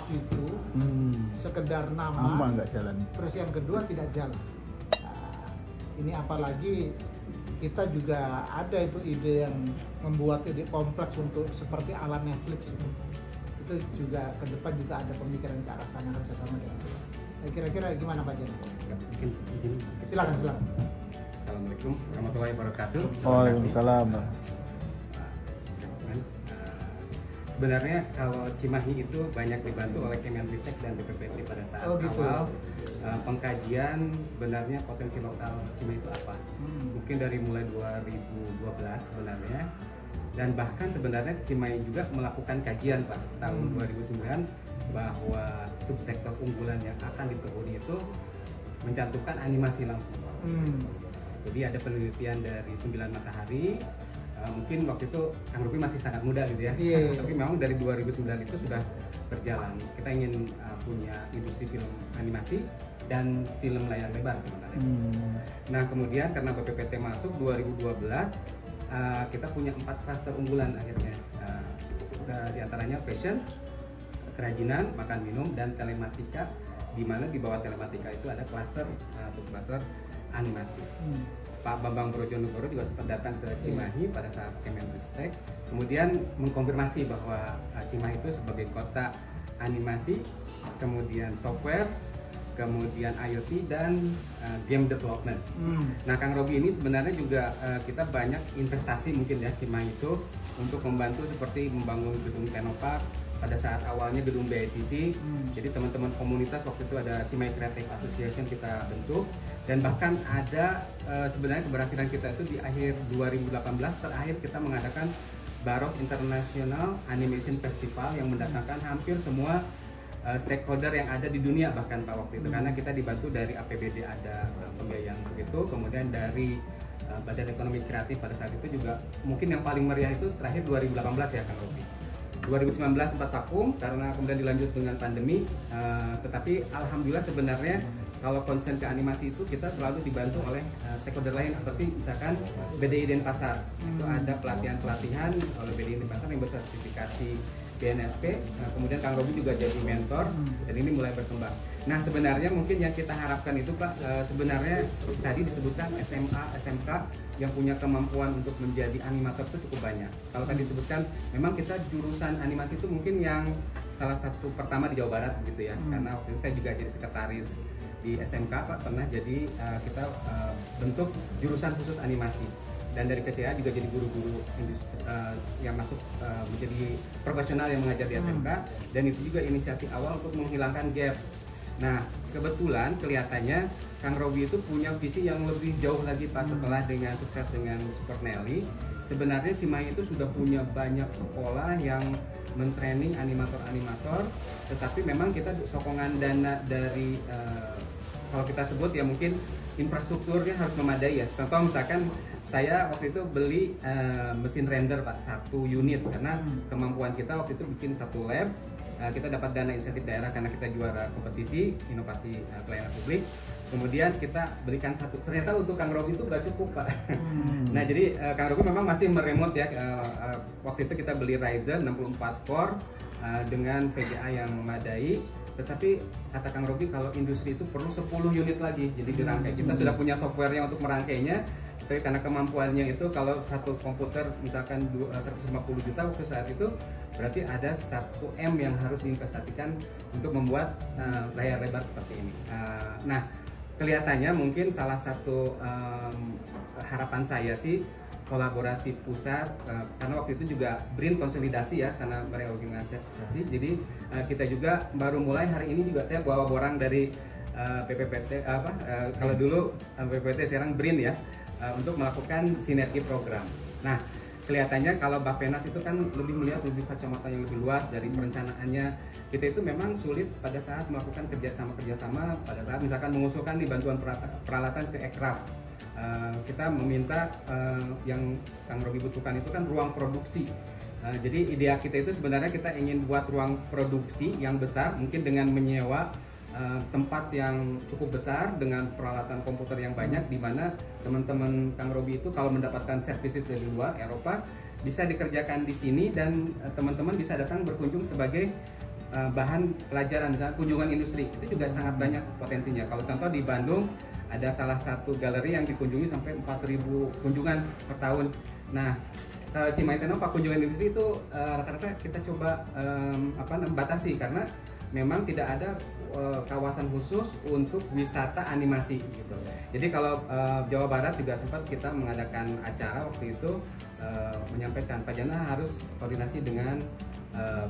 itu sekedar nama nggak jalan. Terus yang kedua tidak jalan. Ini apalagi kita juga ada itu ide yang membuat ide kompleks untuk seperti ala Netflix itu juga ke depan juga ada pemikiran ke arah sana kerjasama dengan itu. Kira-kira gimana Pak Jen? Izin. Silakan. Assalamualaikum warahmatullahi wabarakatuh. Waalaikumsalam. Sebenarnya kalau Cimahi itu banyak dibantu oleh Kemenristek dan BPPT pada saat awal pengkajian sebenarnya potensi lokal Cimahi itu apa. Mungkin dari mulai 2012 sebenarnya, dan bahkan sebenarnya Cimahi juga melakukan kajian Pak tahun 2009 bahwa subsektor unggulan yang akan ditekuni itu mencantumkan animasi langsung. Jadi ada penelitian dari 9 Matahari. Mungkin waktu itu Kang Rupi masih sangat muda gitu ya. Tapi memang dari 2009 itu sudah berjalan. Kita ingin punya industri film animasi dan film layar lebar sebenarnya. Nah kemudian karena BPPT masuk 2012, kita punya 4 klaster unggulan akhirnya. Di antaranya fashion, kerajinan, makan minum, dan telematika. Di mana di bawah telematika itu ada klaster subklaster animasi. Pak Bambang Brojonegoro juga sempat datang ke Cimahi pada saat Kemenristek, kemudian mengkonfirmasi bahwa Cimahi itu sebagai kota animasi, kemudian software, kemudian IoT dan game development. Nah Kang Robi ini sebenarnya juga kita banyak investasi mungkin ya Cimahi itu untuk membantu seperti membangun gedung Technopark. Pada saat awalnya gedung BITC, jadi teman-teman komunitas waktu itu ada Cimahi Creative Association kita bentuk, dan bahkan ada sebenarnya keberhasilan kita itu di akhir 2018 terakhir kita mengadakan Barok International Animation Festival yang mendatangkan hampir semua stakeholder yang ada di dunia bahkan Pak waktu itu, karena kita dibantu dari APBD ada pembiayaan begitu, kemudian dari Badan Ekonomi Kreatif pada saat itu juga mungkin yang paling meriah itu terakhir 2018 ya Kang Robi. 2019 sempat vakum karena kemudian dilanjut dengan pandemi, tetapi alhamdulillah sebenarnya kalau konsen ke animasi itu kita selalu dibantu oleh stakeholder lain seperti misalkan BDI Denpasar. Itu ada pelatihan-pelatihan oleh BDI Denpasar yang bersertifikasi BNSP, kemudian Kang Robi juga jadi mentor dan ini mulai berkembang. Nah sebenarnya mungkin yang kita harapkan itu Pak, sebenarnya tadi disebutkan SMA, SMK yang punya kemampuan untuk menjadi animator itu cukup banyak. Kalau tadi disebutkan, memang kita jurusan animasi itu mungkin yang salah satu pertama di Jawa Barat gitu ya, karena waktu itu saya juga jadi sekretaris di SMK Pak, pernah jadi kita bentuk jurusan khusus animasi. Dan dari CCA juga jadi guru-guru yang masuk menjadi profesional yang mengajar di SMK, dan itu juga inisiatif awal untuk menghilangkan gap. Nah kebetulan kelihatannya Kang Robi itu punya visi yang lebih jauh lagi Pak, setelah dengan sukses dengan Super Nelly. Sebenarnya Cimahi itu sudah punya banyak sekolah yang mentraining animator-animator, tetapi memang kita sokongan dana dari kalau kita sebut ya mungkin infrastrukturnya harus memadai ya. Contoh misalkan saya waktu itu beli mesin render Pak, 1 unit, karena kemampuan kita waktu itu bikin 1 lab. Kita dapat dana insentif daerah karena kita juara kompetisi inovasi pelayanan publik. Kemudian kita berikan 1, ternyata untuk Kang Robi itu nggak cukup Pak. Nah jadi Kang Robi memang masih meremot ya. Waktu itu kita beli Ryzen 64 core dengan VGA yang memadai. Tetapi kata Kang Robi kalau industri itu perlu 10 unit lagi, jadi dirangkai. Kita sudah punya softwarenya untuk merangkainya, tapi karena kemampuannya itu kalau satu komputer misalkan 150 juta waktu saat itu, berarti ada 1 M yang harus diinvestasikan untuk membuat layar lebar seperti ini. Nah kelihatannya mungkin salah satu harapan saya sih kolaborasi pusat, karena waktu itu juga BRIN konsolidasi ya karena mereorganisasi, jadi kita juga baru mulai hari ini juga saya bawa orang dari PPPT kalau dulu PPPT sekarang BRIN ya, untuk melakukan sinergi program. Nah kelihatannya kalau Bappenas itu kan lebih melihat lebih kacamata yang lebih luas dari perencanaannya. Kita itu memang sulit pada saat melakukan kerjasama pada saat misalkan mengusulkan nih bantuan peralatan ke Ekraf. Kita meminta yang Kang Robi butuhkan itu kan ruang produksi. Jadi ide kita itu sebenarnya kita ingin buat ruang produksi yang besar, mungkin dengan menyewa tempat yang cukup besar dengan peralatan komputer yang banyak, di mana teman-teman Kang Robi itu kalau mendapatkan services dari luar Eropa bisa dikerjakan di sini, dan teman-teman bisa datang berkunjung sebagai bahan pelajaran, misalnya kunjungan industri itu juga sangat banyak potensinya. Kalau contoh di Bandung ada salah satu galeri yang dikunjungi sampai 4.000 kunjungan per tahun. Nah, Cimahi Teknopark kunjungan industri itu rata-rata kita coba batasi karena memang tidak ada kawasan khusus untuk wisata animasi gitu. Jadi kalau Jawa Barat juga sempat kita mengadakan acara waktu itu menyampaikan Pak Jana harus koordinasi dengan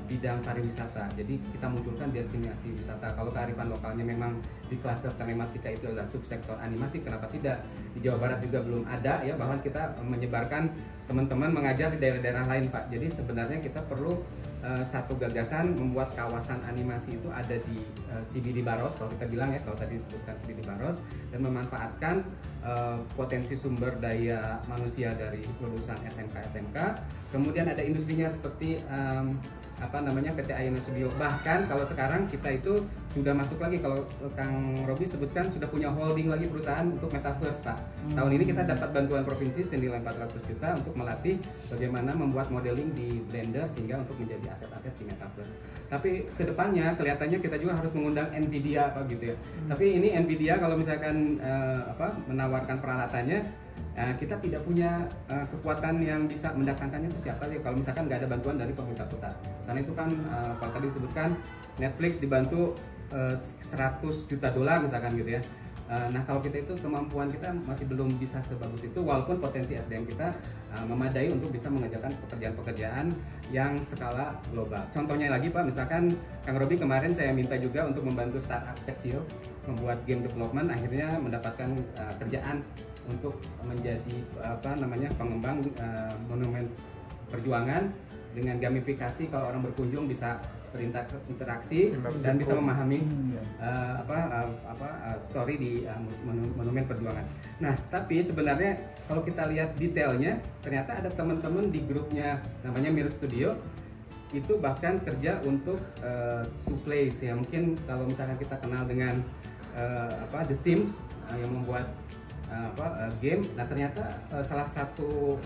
bidang pariwisata. Jadi kita munculkan destinasi wisata. Kalau kearifan lokalnya memang di klaster telematika itu adalah subsektor animasi, kenapa tidak? Di Jawa Barat juga belum ada ya, bahkan kita menyebarkan teman-teman mengajar di daerah-daerah lain Pak. Jadi sebenarnya kita perlu satu gagasan membuat kawasan animasi itu ada di CBD Baros, kalau kita bilang ya, kalau tadi disebutkan CBD Baros, dan memanfaatkan potensi sumber daya manusia dari lulusan SMK. Kemudian ada industrinya seperti PT Ayana Studio. Bahkan kalau sekarang kita itu sudah masuk lagi, kalau Kang Robi sebutkan sudah punya holding lagi perusahaan untuk Metaverse Pak. Tahun ini kita dapat bantuan provinsi senilai 400 juta untuk melatih bagaimana membuat modeling di Blender sehingga untuk menjadi aset-aset di Metaverse. Tapi kedepannya kelihatannya kita juga harus mengundang Nvidia Pak gitu ya. Tapi ini Nvidia kalau misalkan menawarkan peralatannya, kita tidak punya kekuatan yang bisa mendatangkannya itu siapa ya kalau misalkan nggak ada bantuan dari pemerintah pusat. Karena itu kan kalau tadi disebutkan Netflix dibantu $100 juta misalkan gitu ya. Nah kalau kita itu kemampuan kita masih belum bisa sebagus itu, walaupun potensi SDM kita memadai untuk bisa mengerjakan pekerjaan-pekerjaan yang skala global. Contohnya lagi Pak, misalkan Kang Robi kemarin saya minta juga untuk membantu startup kecil membuat game development, akhirnya mendapatkan kerjaan untuk menjadi pengembang monumen perjuangan dengan gamifikasi. Kalau orang berkunjung bisa berinteraksi dan bisa memahami story di monumen perjuangan. Nah, tapi sebenarnya kalau kita lihat detailnya, ternyata ada teman-teman di grupnya namanya Mir Studio itu bahkan kerja untuk To Place ya. Mungkin kalau misalkan kita kenal dengan The Sims yang membuat game. Nah ternyata salah satu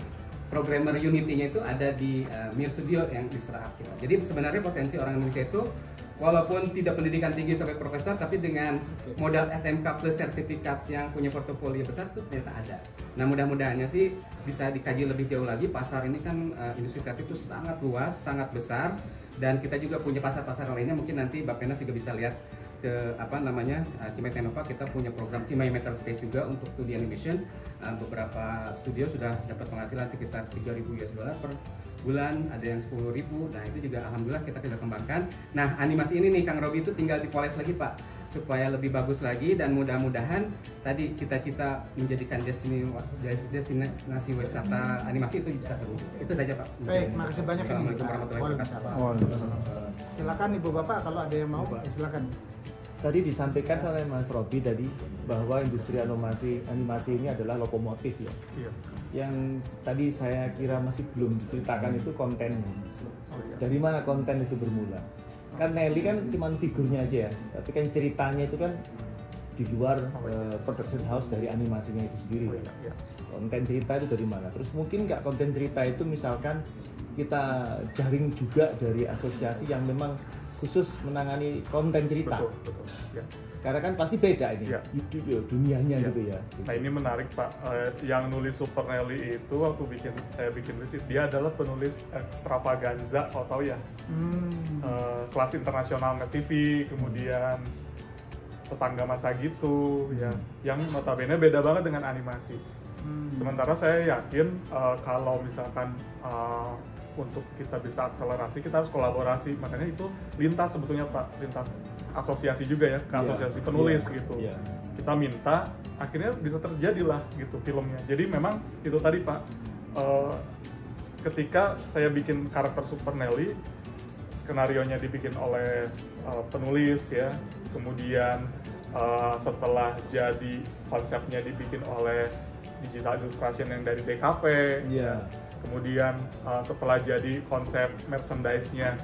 programmer Unity-nya itu ada di Mir Studio yang diserap kita. Jadi sebenarnya potensi orang Indonesia itu walaupun tidak pendidikan tinggi sampai profesor, tapi dengan modal SMK plus sertifikat yang punya portofolio besar itu ternyata ada. Nah mudah-mudahannya sih bisa dikaji lebih jauh lagi. Pasar ini kan industri kreatif itu sangat luas, sangat besar, dan kita juga punya pasar-pasar lainnya. Mungkin nanti Mbak Penas juga bisa lihat ke Cimahi Teknopark, kita punya program Cimahi Makerspace juga untuk 2D animation. Beberapa studio sudah dapat penghasilan sekitar $3.000 per bulan, ada yang 10.000. Nah itu juga alhamdulillah kita kembangkan. Nah animasi ini nih Kang Robi itu tinggal dipoles lagi Pak, supaya lebih bagus lagi, dan mudah-mudahan tadi cita-cita menjadikan destinasi wisata animasi itu bisa terwujud. Itu saja Pak. Baik, makasih banyak. Assalamualaikum warahmatullahi wabarakatuh. Silakan Ibu Bapak kalau ada yang mau, silakan. Tadi disampaikan oleh Mas Robi tadi bahwa industri animasi ini adalah lokomotif ya. Iya. Yang tadi saya kira masih belum diceritakan itu kontennya. Dari mana konten itu bermula? Kan Nelly kan cuma figurnya aja ya, tapi kan ceritanya itu kan di luar production house dari animasinya itu sendiri. Konten cerita itu dari mana? Terus mungkin nggak konten cerita itu misalkan kita jaring juga dari asosiasi yang memang khusus menangani konten cerita. Betul. Ya. Karena kan pasti beda ini, dunianya gitu ya. Nah ini menarik Pak, yang nulis Super Nelly itu waktu saya bikin list, dia adalah penulis Extravaganza, kalau tahu ya, kelas internasional Net TV, kemudian Tetangga Masa Gitu, ya, yang notabene beda banget dengan animasi. Sementara saya yakin kalau misalkan untuk kita bisa akselerasi, kita harus kolaborasi. Makanya itu lintas sebetulnya Pak, lintas asosiasi juga ya, ke asosiasi penulis gitu. Kita minta, akhirnya bisa terjadilah gitu filmnya. Jadi memang itu tadi Pak, ketika saya bikin karakter Super Nelly, skenarionya dibikin oleh penulis ya, kemudian setelah jadi konsepnya dibikin oleh Digital Illustration yang dari DKP. Kemudian setelah jadi konsep merchandise-nya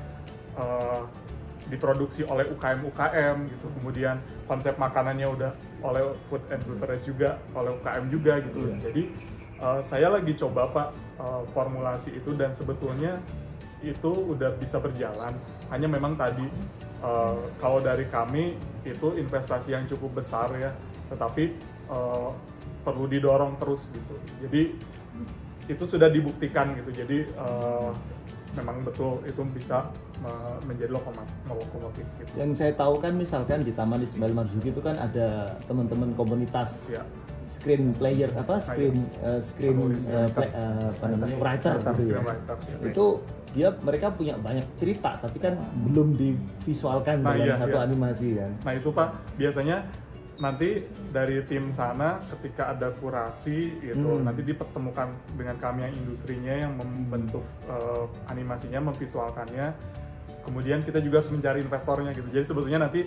diproduksi oleh UKM gitu, kemudian konsep makanannya udah oleh Food and Beverage juga, oleh UKM juga gitu. Jadi saya lagi coba Pak formulasi itu, dan sebetulnya itu udah bisa berjalan. Hanya memang tadi kalau dari kami itu investasi yang cukup besar ya, tetapi perlu didorong terus gitu. Jadi itu sudah dibuktikan gitu. Jadi memang betul itu bisa menjadi lokomotif gitu. Yang saya tahu kan misalkan di Taman Ismail Marzuki itu kan ada teman-teman komunitas Ya. screen player writer gitu ya. Itu mereka punya banyak cerita tapi kan belum divisualkan dalam satu animasi kan. Nah itu Pak, biasanya nanti dari tim sana ketika ada kurasi gitu nanti dipertemukan dengan kami yang industrinya yang membentuk animasinya, memvisualkannya. Kemudian kita juga harus mencari investornya gitu. Jadi sebetulnya nanti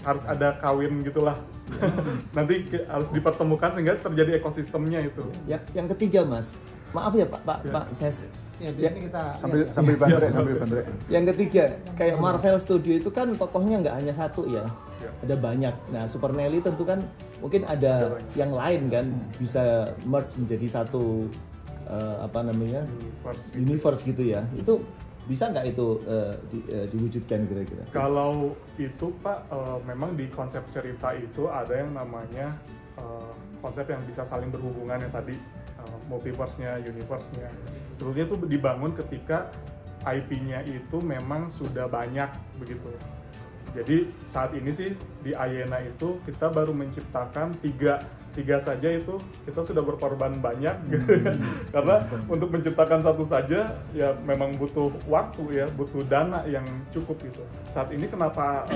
harus ada kawin gitulah. Nanti harus dipertemukan sehingga terjadi ekosistemnya itu. Yang ketiga Mas, maaf ya Pak, saya kita sambil bandrek. Yang ketiga, kayak Marvel Studio itu kan tokohnya nggak hanya satu ya, ada banyak. Nah, Super Nelly tentu kan mungkin ada yang lain kan, bisa merge menjadi satu universe gitu ya. Itu bisa nggak itu diwujudkan kira-kira? Kalau itu Pak, memang di konsep cerita itu ada yang namanya konsep yang bisa saling berhubungan yang tadi multiverse-nya, universe-nya. Sebetulnya itu dibangun ketika IP-nya itu memang sudah banyak begitu. Jadi saat ini sih di Ayena itu kita baru menciptakan tiga saja itu kita sudah berkorban banyak karena untuk menciptakan satu saja ya memang butuh waktu ya, butuh dana yang cukup gitu. Saat ini kenapa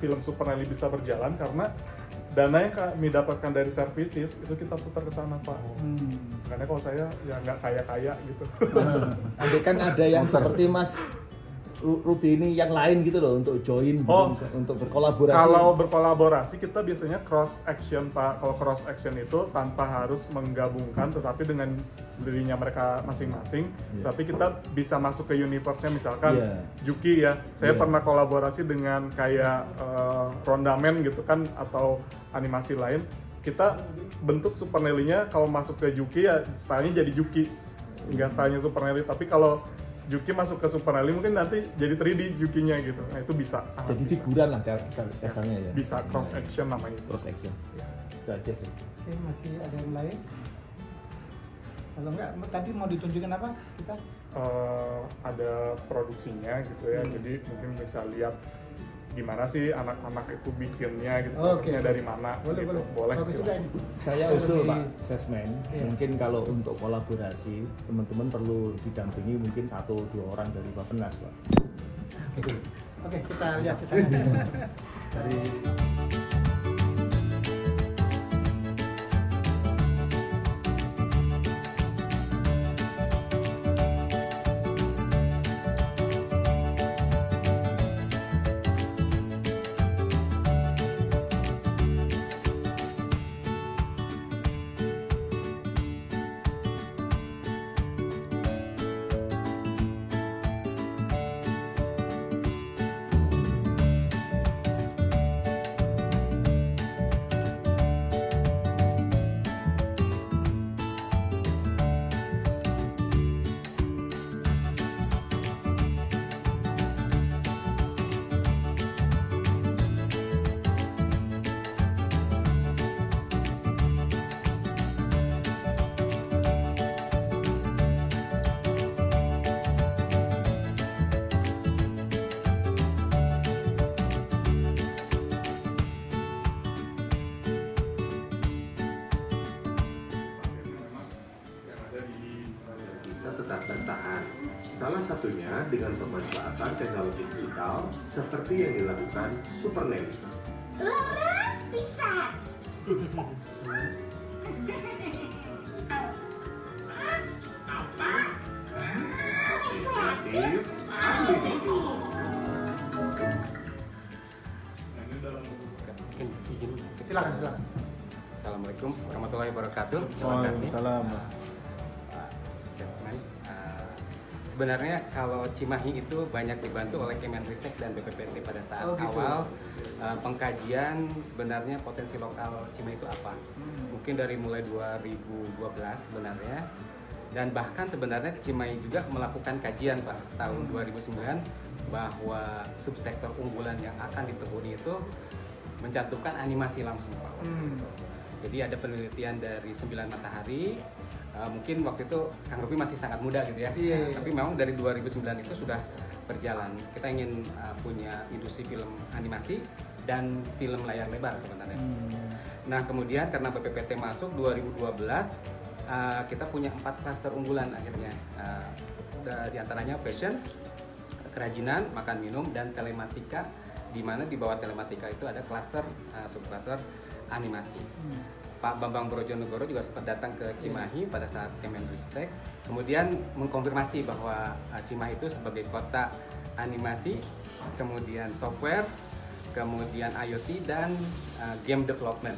film Super Nelly bisa berjalan karena dana yang kami dapatkan dari services itu kita putar ke sana Pak. Karena kalau saya ya nggak kaya gitu. Andai kan ada yang seperti Mas Ruby ini yang lain gitu loh untuk join, untuk berkolaborasi. Kalau berkolaborasi kita biasanya cross action Pak. Kalau cross action itu tanpa harus menggabungkan, tetapi dengan dirinya mereka masing-masing. Tapi kita bisa masuk ke universe-nya, misalkan Juki ya. Saya pernah kolaborasi dengan kayak Rondaman gitu kan, atau animasi lain. Kita bentuk Super Nelly-nya kalau masuk ke Juki ya stylenya jadi Juki, nggak stylenya Super Nelly. Tapi kalau Juki masuk ke Super Nelly mungkin nanti jadi 3D Jukinya gitu. Nah itu bisa, sangat jadi bisa. figuran lah kesannya ya. Bisa cross action namanya itu. Cross action. Itu aja sih. Oke, masih ada yang lain? Kalau enggak, tadi mau ditunjukin apa kita? Ada produksinya gitu ya. Jadi mungkin bisa lihat gimana sih anak-anak itu bikinnya gitu, prosesnya dari mana. Boleh Bagus juga ini. Saya usul Pak Sesmen, mungkin kalau untuk kolaborasi teman-teman perlu didampingi mungkin 1-2 orang dari Bappenas Pak. Oke, kita lihat ke sana. Dari tetap bertahan. Salah satunya dengan pemanfaatan teknologi digital seperti yang dilakukan Super Nelly. Leres pisan. Kreatif, Silakan. Assalamualaikum warahmatullahi wabarakatuh. Terima kasih. Waalaikumsalam. Sebenarnya kalau Cimahi itu banyak dibantu oleh Kemenristek dan BPPT pada saat awal pengkajian sebenarnya potensi lokal Cimahi itu apa. Mungkin dari mulai 2012 sebenarnya, dan bahkan sebenarnya Cimahi juga melakukan kajian Pak tahun 2009 bahwa subsektor unggulan yang akan ditekuni itu mencantumkan animasi langsung Pak. Jadi ada penelitian dari 9 Matahari. Mungkin waktu itu Kang Robi masih sangat muda gitu ya. Iya. Tapi memang dari 2009 itu sudah berjalan. Kita ingin punya industri film animasi dan film layar lebar sebenarnya. Nah kemudian karena BPPT masuk 2012, kita punya 4 klaster unggulan akhirnya. Di antaranya fashion, kerajinan, makan minum, dan telematika. Di mana di bawah telematika itu ada klaster subklaster animasi. Pak Bambang Brojonegoro juga sempat datang ke Cimahi pada saat Kemenristek, kemudian mengkonfirmasi bahwa Cimahi itu sebagai kota animasi, kemudian software, kemudian IoT dan game development.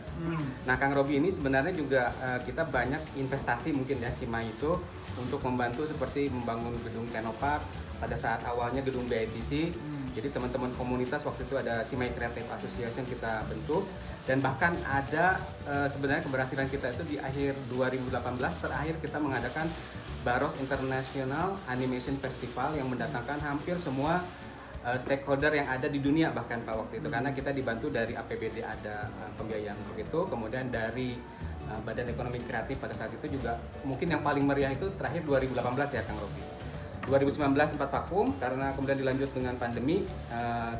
Nah, Kang Robi ini sebenarnya juga kita banyak investasi mungkin ya Cimahi itu untuk membantu seperti membangun gedung Teknopark pada saat awalnya gedung BITC. Jadi teman-teman komunitas waktu itu ada Cimahi Creative Association kita bentuk, dan bahkan ada sebenarnya keberhasilan kita itu di akhir 2018 terakhir kita mengadakan Baros International Animation Festival yang mendatangkan hampir semua stakeholder yang ada di dunia bahkan Pak waktu itu, karena kita dibantu dari APBD ada pembiayaan untuk itu, kemudian dari Badan Ekonomi Kreatif pada saat itu juga mungkin yang paling meriah itu terakhir 2018 ya Kang Robi. 2019 sempat vakum karena kemudian dilanjut dengan pandemi,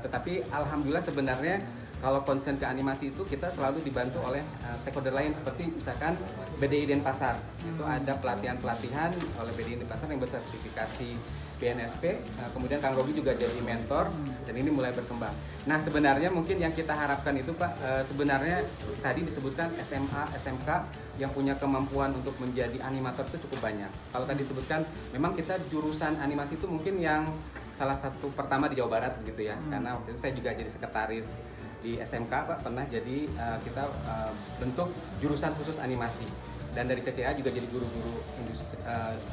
tetapi alhamdulillah sebenarnya kalau konsen ke animasi itu kita selalu dibantu oleh stakeholder lain seperti misalkan BDI Denpasar. Itu ada pelatihan-pelatihan oleh BDI Denpasar yang bersertifikasi BNSP, kemudian Kang Robi juga jadi mentor dan ini mulai berkembang. Nah sebenarnya mungkin yang kita harapkan itu Pak, sebenarnya tadi disebutkan SMA, SMK yang punya kemampuan untuk menjadi animator itu cukup banyak. Kalau tadi disebutkan memang kita jurusan animasi itu mungkin yang salah satu pertama di Jawa Barat begitu ya, karena waktu itu saya juga jadi sekretaris di SMK Pak, pernah jadi kita bentuk jurusan khusus animasi. Dan dari CCA juga jadi guru-guru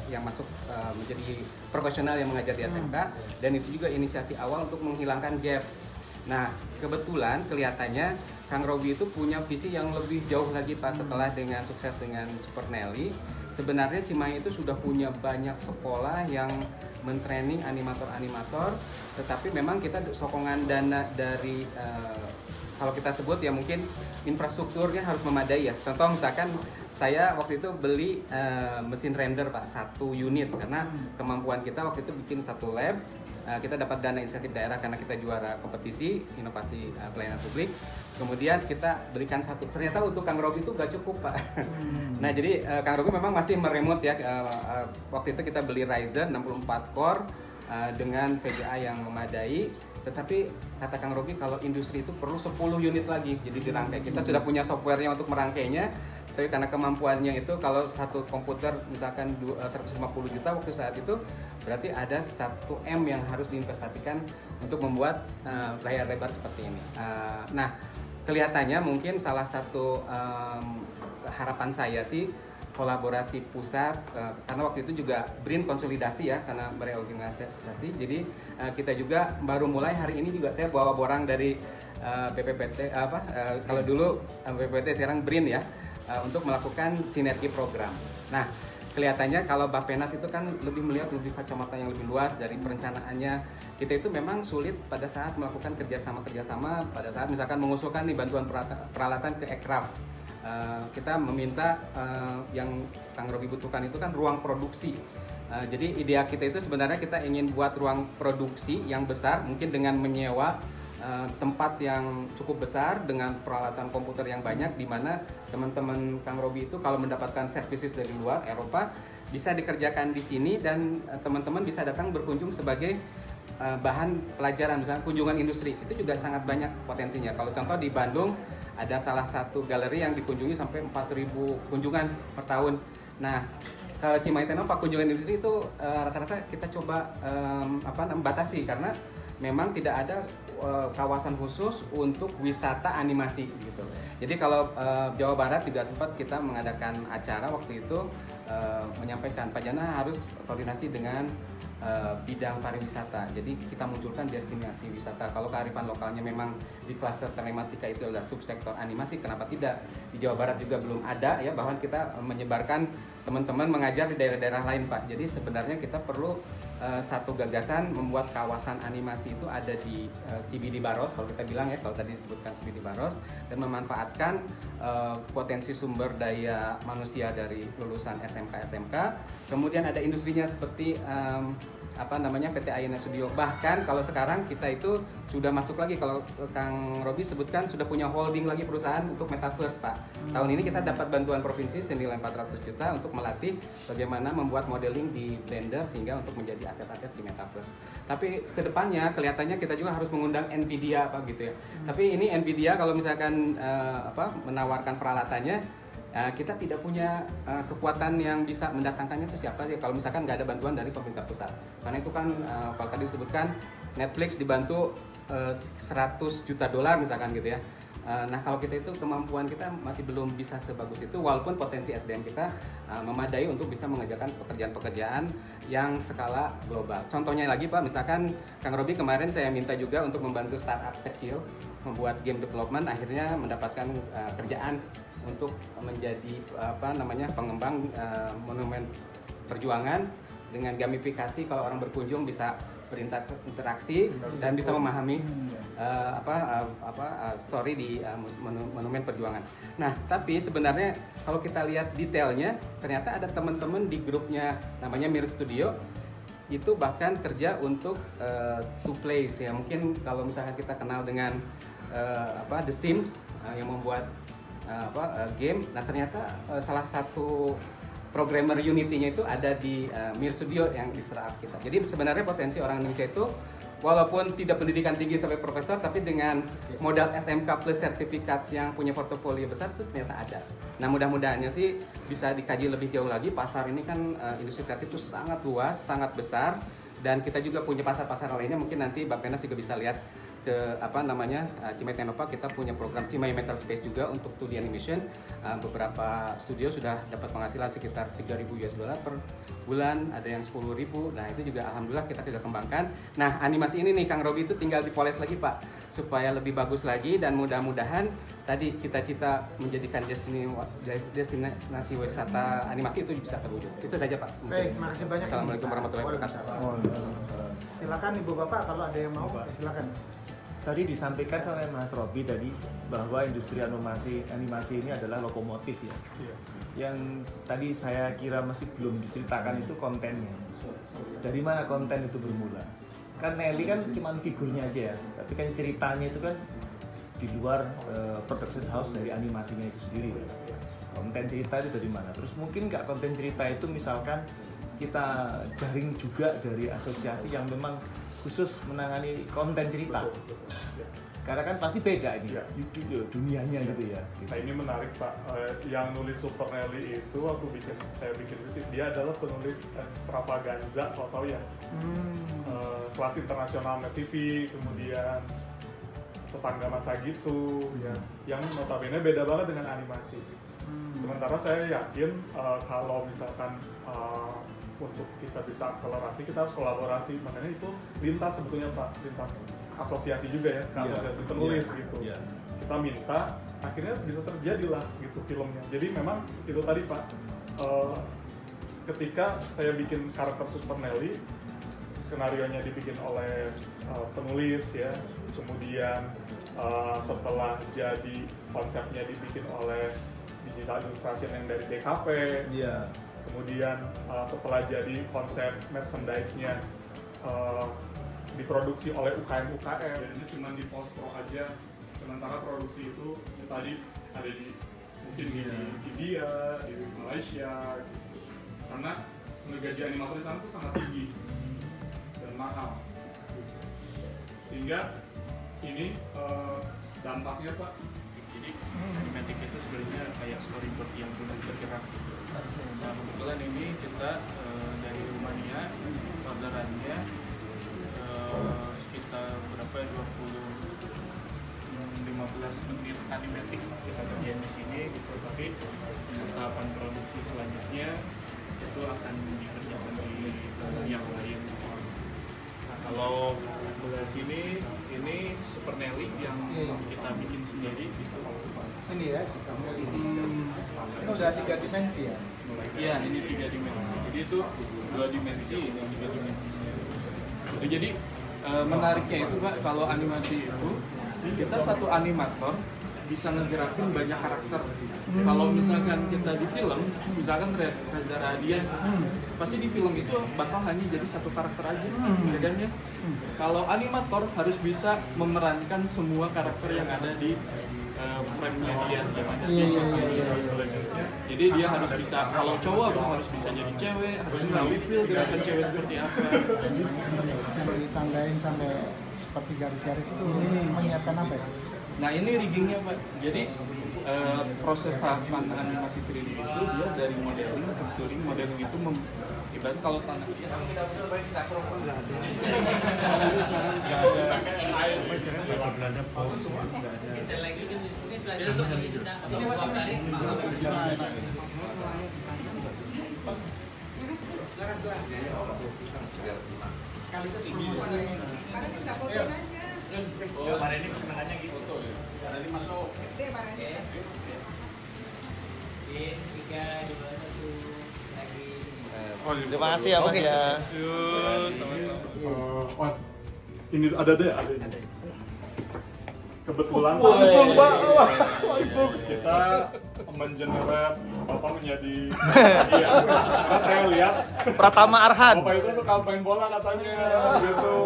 yang masuk menjadi profesional yang mengajar di SMK, dan itu juga inisiatif awal untuk menghilangkan gap. Nah kebetulan kelihatannya Kang Robi itu punya visi yang lebih jauh lagi Pak, setelah dengan sukses dengan Super Nelly. Sebenarnya Cimahi itu sudah punya banyak sekolah yang mentraining animator-animator, tetapi memang kita sokongan dana dari kalau kita sebut ya mungkin infrastrukturnya harus memadai ya. Contoh misalkan saya waktu itu beli mesin render Pak, 1 unit, karena kemampuan kita waktu itu bikin 1 lab. Kita dapat dana insentif daerah karena kita juara kompetisi inovasi pelayanan publik. Kemudian kita berikan 1, ternyata untuk Kang Robi itu gak cukup Pak. Nah jadi Kang Robi memang masih meremot ya. Waktu itu kita beli Ryzen 64 core dengan VGA yang memadai. Tetapi kata Kang Robi kalau industri itu perlu 10 unit lagi, jadi dirangkai. Kita sudah punya softwarenya untuk merangkainya, tapi karena kemampuannya itu kalau satu komputer misalkan 150 juta waktu saat itu, berarti ada 1 M yang harus diinvestasikan untuk membuat layar lebar seperti ini. Nah kelihatannya mungkin salah satu harapan saya sih kolaborasi pusat, karena waktu itu juga BRIN konsolidasi ya karena bereorganisasi. Jadi kita juga baru mulai hari ini juga saya bawa borang dari BPPT kalau dulu BPPT sekarang BRIN ya, untuk melakukan sinergi program. Nah kelihatannya kalau Bappenas itu kan lebih melihat lebih kacamata yang lebih luas dari perencanaannya. Kita itu memang sulit pada saat melakukan kerjasama pada saat misalkan mengusulkan nih bantuan peralatan ke Ekraf. Kita meminta yang Kang Robi butuhkan itu kan ruang produksi. Jadi ide kita itu sebenarnya kita ingin buat ruang produksi yang besar, mungkin dengan menyewa tempat yang cukup besar dengan peralatan komputer yang banyak, di mana teman-teman Kang Robi itu kalau mendapatkan services dari luar Eropa bisa dikerjakan di sini, dan teman-teman bisa datang berkunjung sebagai bahan pelajaran, misalnya kunjungan industri. Itu juga sangat banyak potensinya. Kalau contoh di Bandung ada salah satu galeri yang dikunjungi sampai 4.000 kunjungan per tahun. Nah, kalau Cimahi Teknopark kunjungan industri itu rata-rata kita coba batasi, karena memang tidak ada kawasan khusus untuk wisata animasi gitu. Jadi kalau Jawa Barat juga sempat kita mengadakan acara waktu itu menyampaikan Pak Jana harus koordinasi dengan bidang pariwisata. Jadi kita munculkan destinasi wisata. Kalau kearifan lokalnya memang di klaster telematika itu adalah subsektor animasi, kenapa tidak? Di Jawa Barat juga belum ada ya, bahkan kita menyebarkan teman-teman mengajar di daerah-daerah lain Pak. Jadi sebenarnya kita perlu satu gagasan membuat kawasan animasi itu ada di CBD Baros, kalau kita bilang ya, kalau tadi disebutkan CBD Baros, dan memanfaatkan potensi sumber daya manusia dari lulusan SMK, kemudian ada industrinya seperti PT Ayana Studio. Bahkan kalau sekarang kita itu sudah masuk lagi, kalau Kang Robi sebutkan sudah punya holding lagi perusahaan untuk Metaverse, Pak. Tahun ini kita dapat bantuan provinsi senilai 400 juta untuk melatih bagaimana membuat modeling di Blender sehingga untuk menjadi aset-aset di Metaverse. Tapi kedepannya kelihatannya kita juga harus mengundang Nvidia gitu ya. Tapi ini Nvidia kalau misalkan menawarkan peralatannya, kita tidak punya kekuatan yang bisa mendatangkannya itu siapa sih kalau misalkan nggak ada bantuan dari pemerintah pusat. Karena itu kan kalau tadi disebutkan Netflix dibantu $100 juta misalkan gitu ya. Nah kalau kita itu kemampuan kita masih belum bisa sebagus itu, walaupun potensi SDM kita memadai untuk bisa mengerjakan pekerjaan-pekerjaan yang skala global. Contohnya lagi Pak, misalkan Kang Robi kemarin saya minta juga untuk membantu startup kecil membuat game development, akhirnya mendapatkan kerjaan untuk menjadi pengembang monumen perjuangan dengan gamifikasi. Kalau orang berkunjung bisa berinteraksi dan bisa memahami story di monumen perjuangan. Nah, tapi sebenarnya kalau kita lihat detailnya, ternyata ada teman-teman di grupnya namanya Mir Studio itu bahkan kerja untuk To Place ya. Mungkin kalau misalkan kita kenal dengan The Sims yang membuat game. Nah ternyata salah satu programmer Unity-nya itu ada di Mir Studio yang di startup kita. Jadi sebenarnya potensi orang Indonesia itu walaupun tidak pendidikan tinggi sampai profesor, tapi dengan modal SMK plus sertifikat yang punya portofolio besar itu ternyata ada. Nah mudah-mudahannya sih bisa dikaji lebih jauh lagi. Pasar ini kan industri kreatif itu sangat luas, sangat besar, dan kita juga punya pasar-pasar lainnya. Mungkin nanti Mbak Penas juga bisa lihat ke Cimahi Teknova, kita punya program Cimahi Makerspace juga untuk 2D animation. Beberapa studio sudah dapat penghasilan sekitar $3.000 per bulan, ada yang 10.000. Nah itu juga alhamdulillah kita kembangkan. Nah animasi ini nih Kang Robi itu tinggal dipoles lagi Pak, supaya lebih bagus lagi, dan mudah-mudahan tadi cita-cita menjadikan destinasi wisata animasi itu bisa terwujud. Itu saja Pak. Baik, makasih banyak. Assalamualaikum warahmatullahi wabarakatuh. Silakan Ibu Bapak kalau ada yang mau, silakan. Tadi disampaikan oleh Mas Robi tadi bahwa industri animasi ini adalah lokomotif ya. Yang tadi saya kira masih belum diceritakan itu kontennya. Dari mana konten itu bermula? Kan Nelly kan cuma figurnya aja ya, tapi kan ceritanya itu kan di luar production house dari animasinya itu sendiri. Konten cerita itu dari mana? Terus mungkin nggak konten cerita itu misalkan kita jaring juga dari asosiasi yang memang khusus menangani konten cerita, karena kan pasti beda ini dunianya gitu ya. Nah ini menarik Pak, yang nulis Super Nelly itu waktu saya bikin dia adalah penulis extravaganza, kalau tahu ya, kelas internasional Net TV, kemudian Tetangga Masa Gitu, ya, yang notabene beda banget dengan animasi. Sementara saya yakin kalau misalkan untuk kita bisa akselerasi, kita harus kolaborasi. Makanya itu lintas sebetulnya Pak, lintas asosiasi juga ya, asosiasi penulis gitu. Kita minta, akhirnya bisa terjadilah gitu filmnya. Jadi memang itu tadi Pak, ketika saya bikin karakter Super Nelly, skenarionya dibikin oleh penulis ya, kemudian setelah jadi konsepnya dibikin oleh Digital Illustration yang dari DKP. Kemudian setelah jadi konsep merchandise-nya diproduksi oleh UKM-UKM, jadi ini cuma di post-pro aja, sementara produksi itu ya tadi ada di mungkin di India, di Malaysia gitu. Karena gaji animator di sana tuh sangat tinggi dan mahal gitu. Sehingga ini dampaknya Pak, jadi animatic itu sebenarnya kayak storyboard yang sudah bergerak gitu. Nah kebetulan ini kita dari Rumania, orderannya sekitar berapa ya, 15 menit animatic kita kerjain di sini gitu. Tapi untuk tahapan produksi selanjutnya itu akan dikerjakan di yang lain. Nah kalau bahas ini Super Nelly yang kita bikin sendiri gitu. Ini ya, ini udah 3 dimensi ya. Iya, ini 3 dimensi. Jadi itu 2 dimensi, ini 3 dimensi. Gitu. Jadi menariknya itu Pak, kalau animasi itu kita satu animator bisa ngegerakin banyak karakter. Kalau misalkan kita di film, misalkan Reza Radian, pasti di film itu bakal hanya jadi satu karakter aja, bedanya. Kalau animator harus bisa memerankan semua karakter yang ada di frame-nya dia yang ada di Legends-nya. Jadi dia harus bisa, kalau cowok harus bisa jadi cewek, harus tahu feel gerakan cewek seperti apa. Yang ditandain sampai seperti garis-garis itu menyiapkan apa ya? Nah ini riggingnya Pak, jadi proses tahapan animasi 3D itu dia dari modeling, texturing, modeling itu ibarat kalau tanah dia Oh, Pak Reni senangannya gitu tuh. Pak Reni masuk. Gede Pak Reni. 3, 2, 1 lagi. Terima kasih ya Mas ya. Oh, ini ada deh. Kebetulan Langsung Pak, langsung kita mengenerate Bapak menjadi iya. Karena saya lihat Pratama Arhan. Bapak itu suka main bola katanya gitu.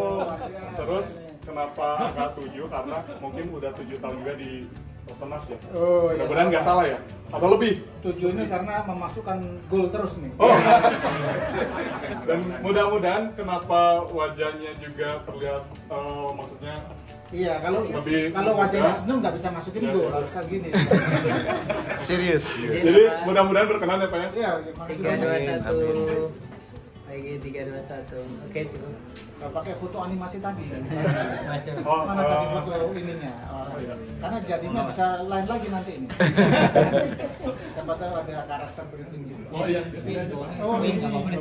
Terus kenapa angka 7? Karena mungkin udah 7 tahun juga di Penas ya. Oh, iya. Mudah-mudahan nggak salah ya? Atau lebih? Tujuannya karena memasukkan gol terus nih. Oh. Dan mudah-mudahan kenapa wajahnya juga terlihat maksudnya Iya, kalau lebih wajahnya Hasnum nggak bisa masukin Ya, gol, ya. harus gini. Serius. Jadi mudah-mudahan berkenan ya Pak ya. Iya, makasih 3, banyak. 2, 1 lagi 3, 2, 1. Oke cukup. Nggak pakai foto animasi tadi. Masuk. Oh, Mana tadi foto ininya? iya. Karena jadinya bisa lain lagi nanti ini. Siapa tahu ada karakter berikutnya. Oh iya, kesini aja. Oh, ini.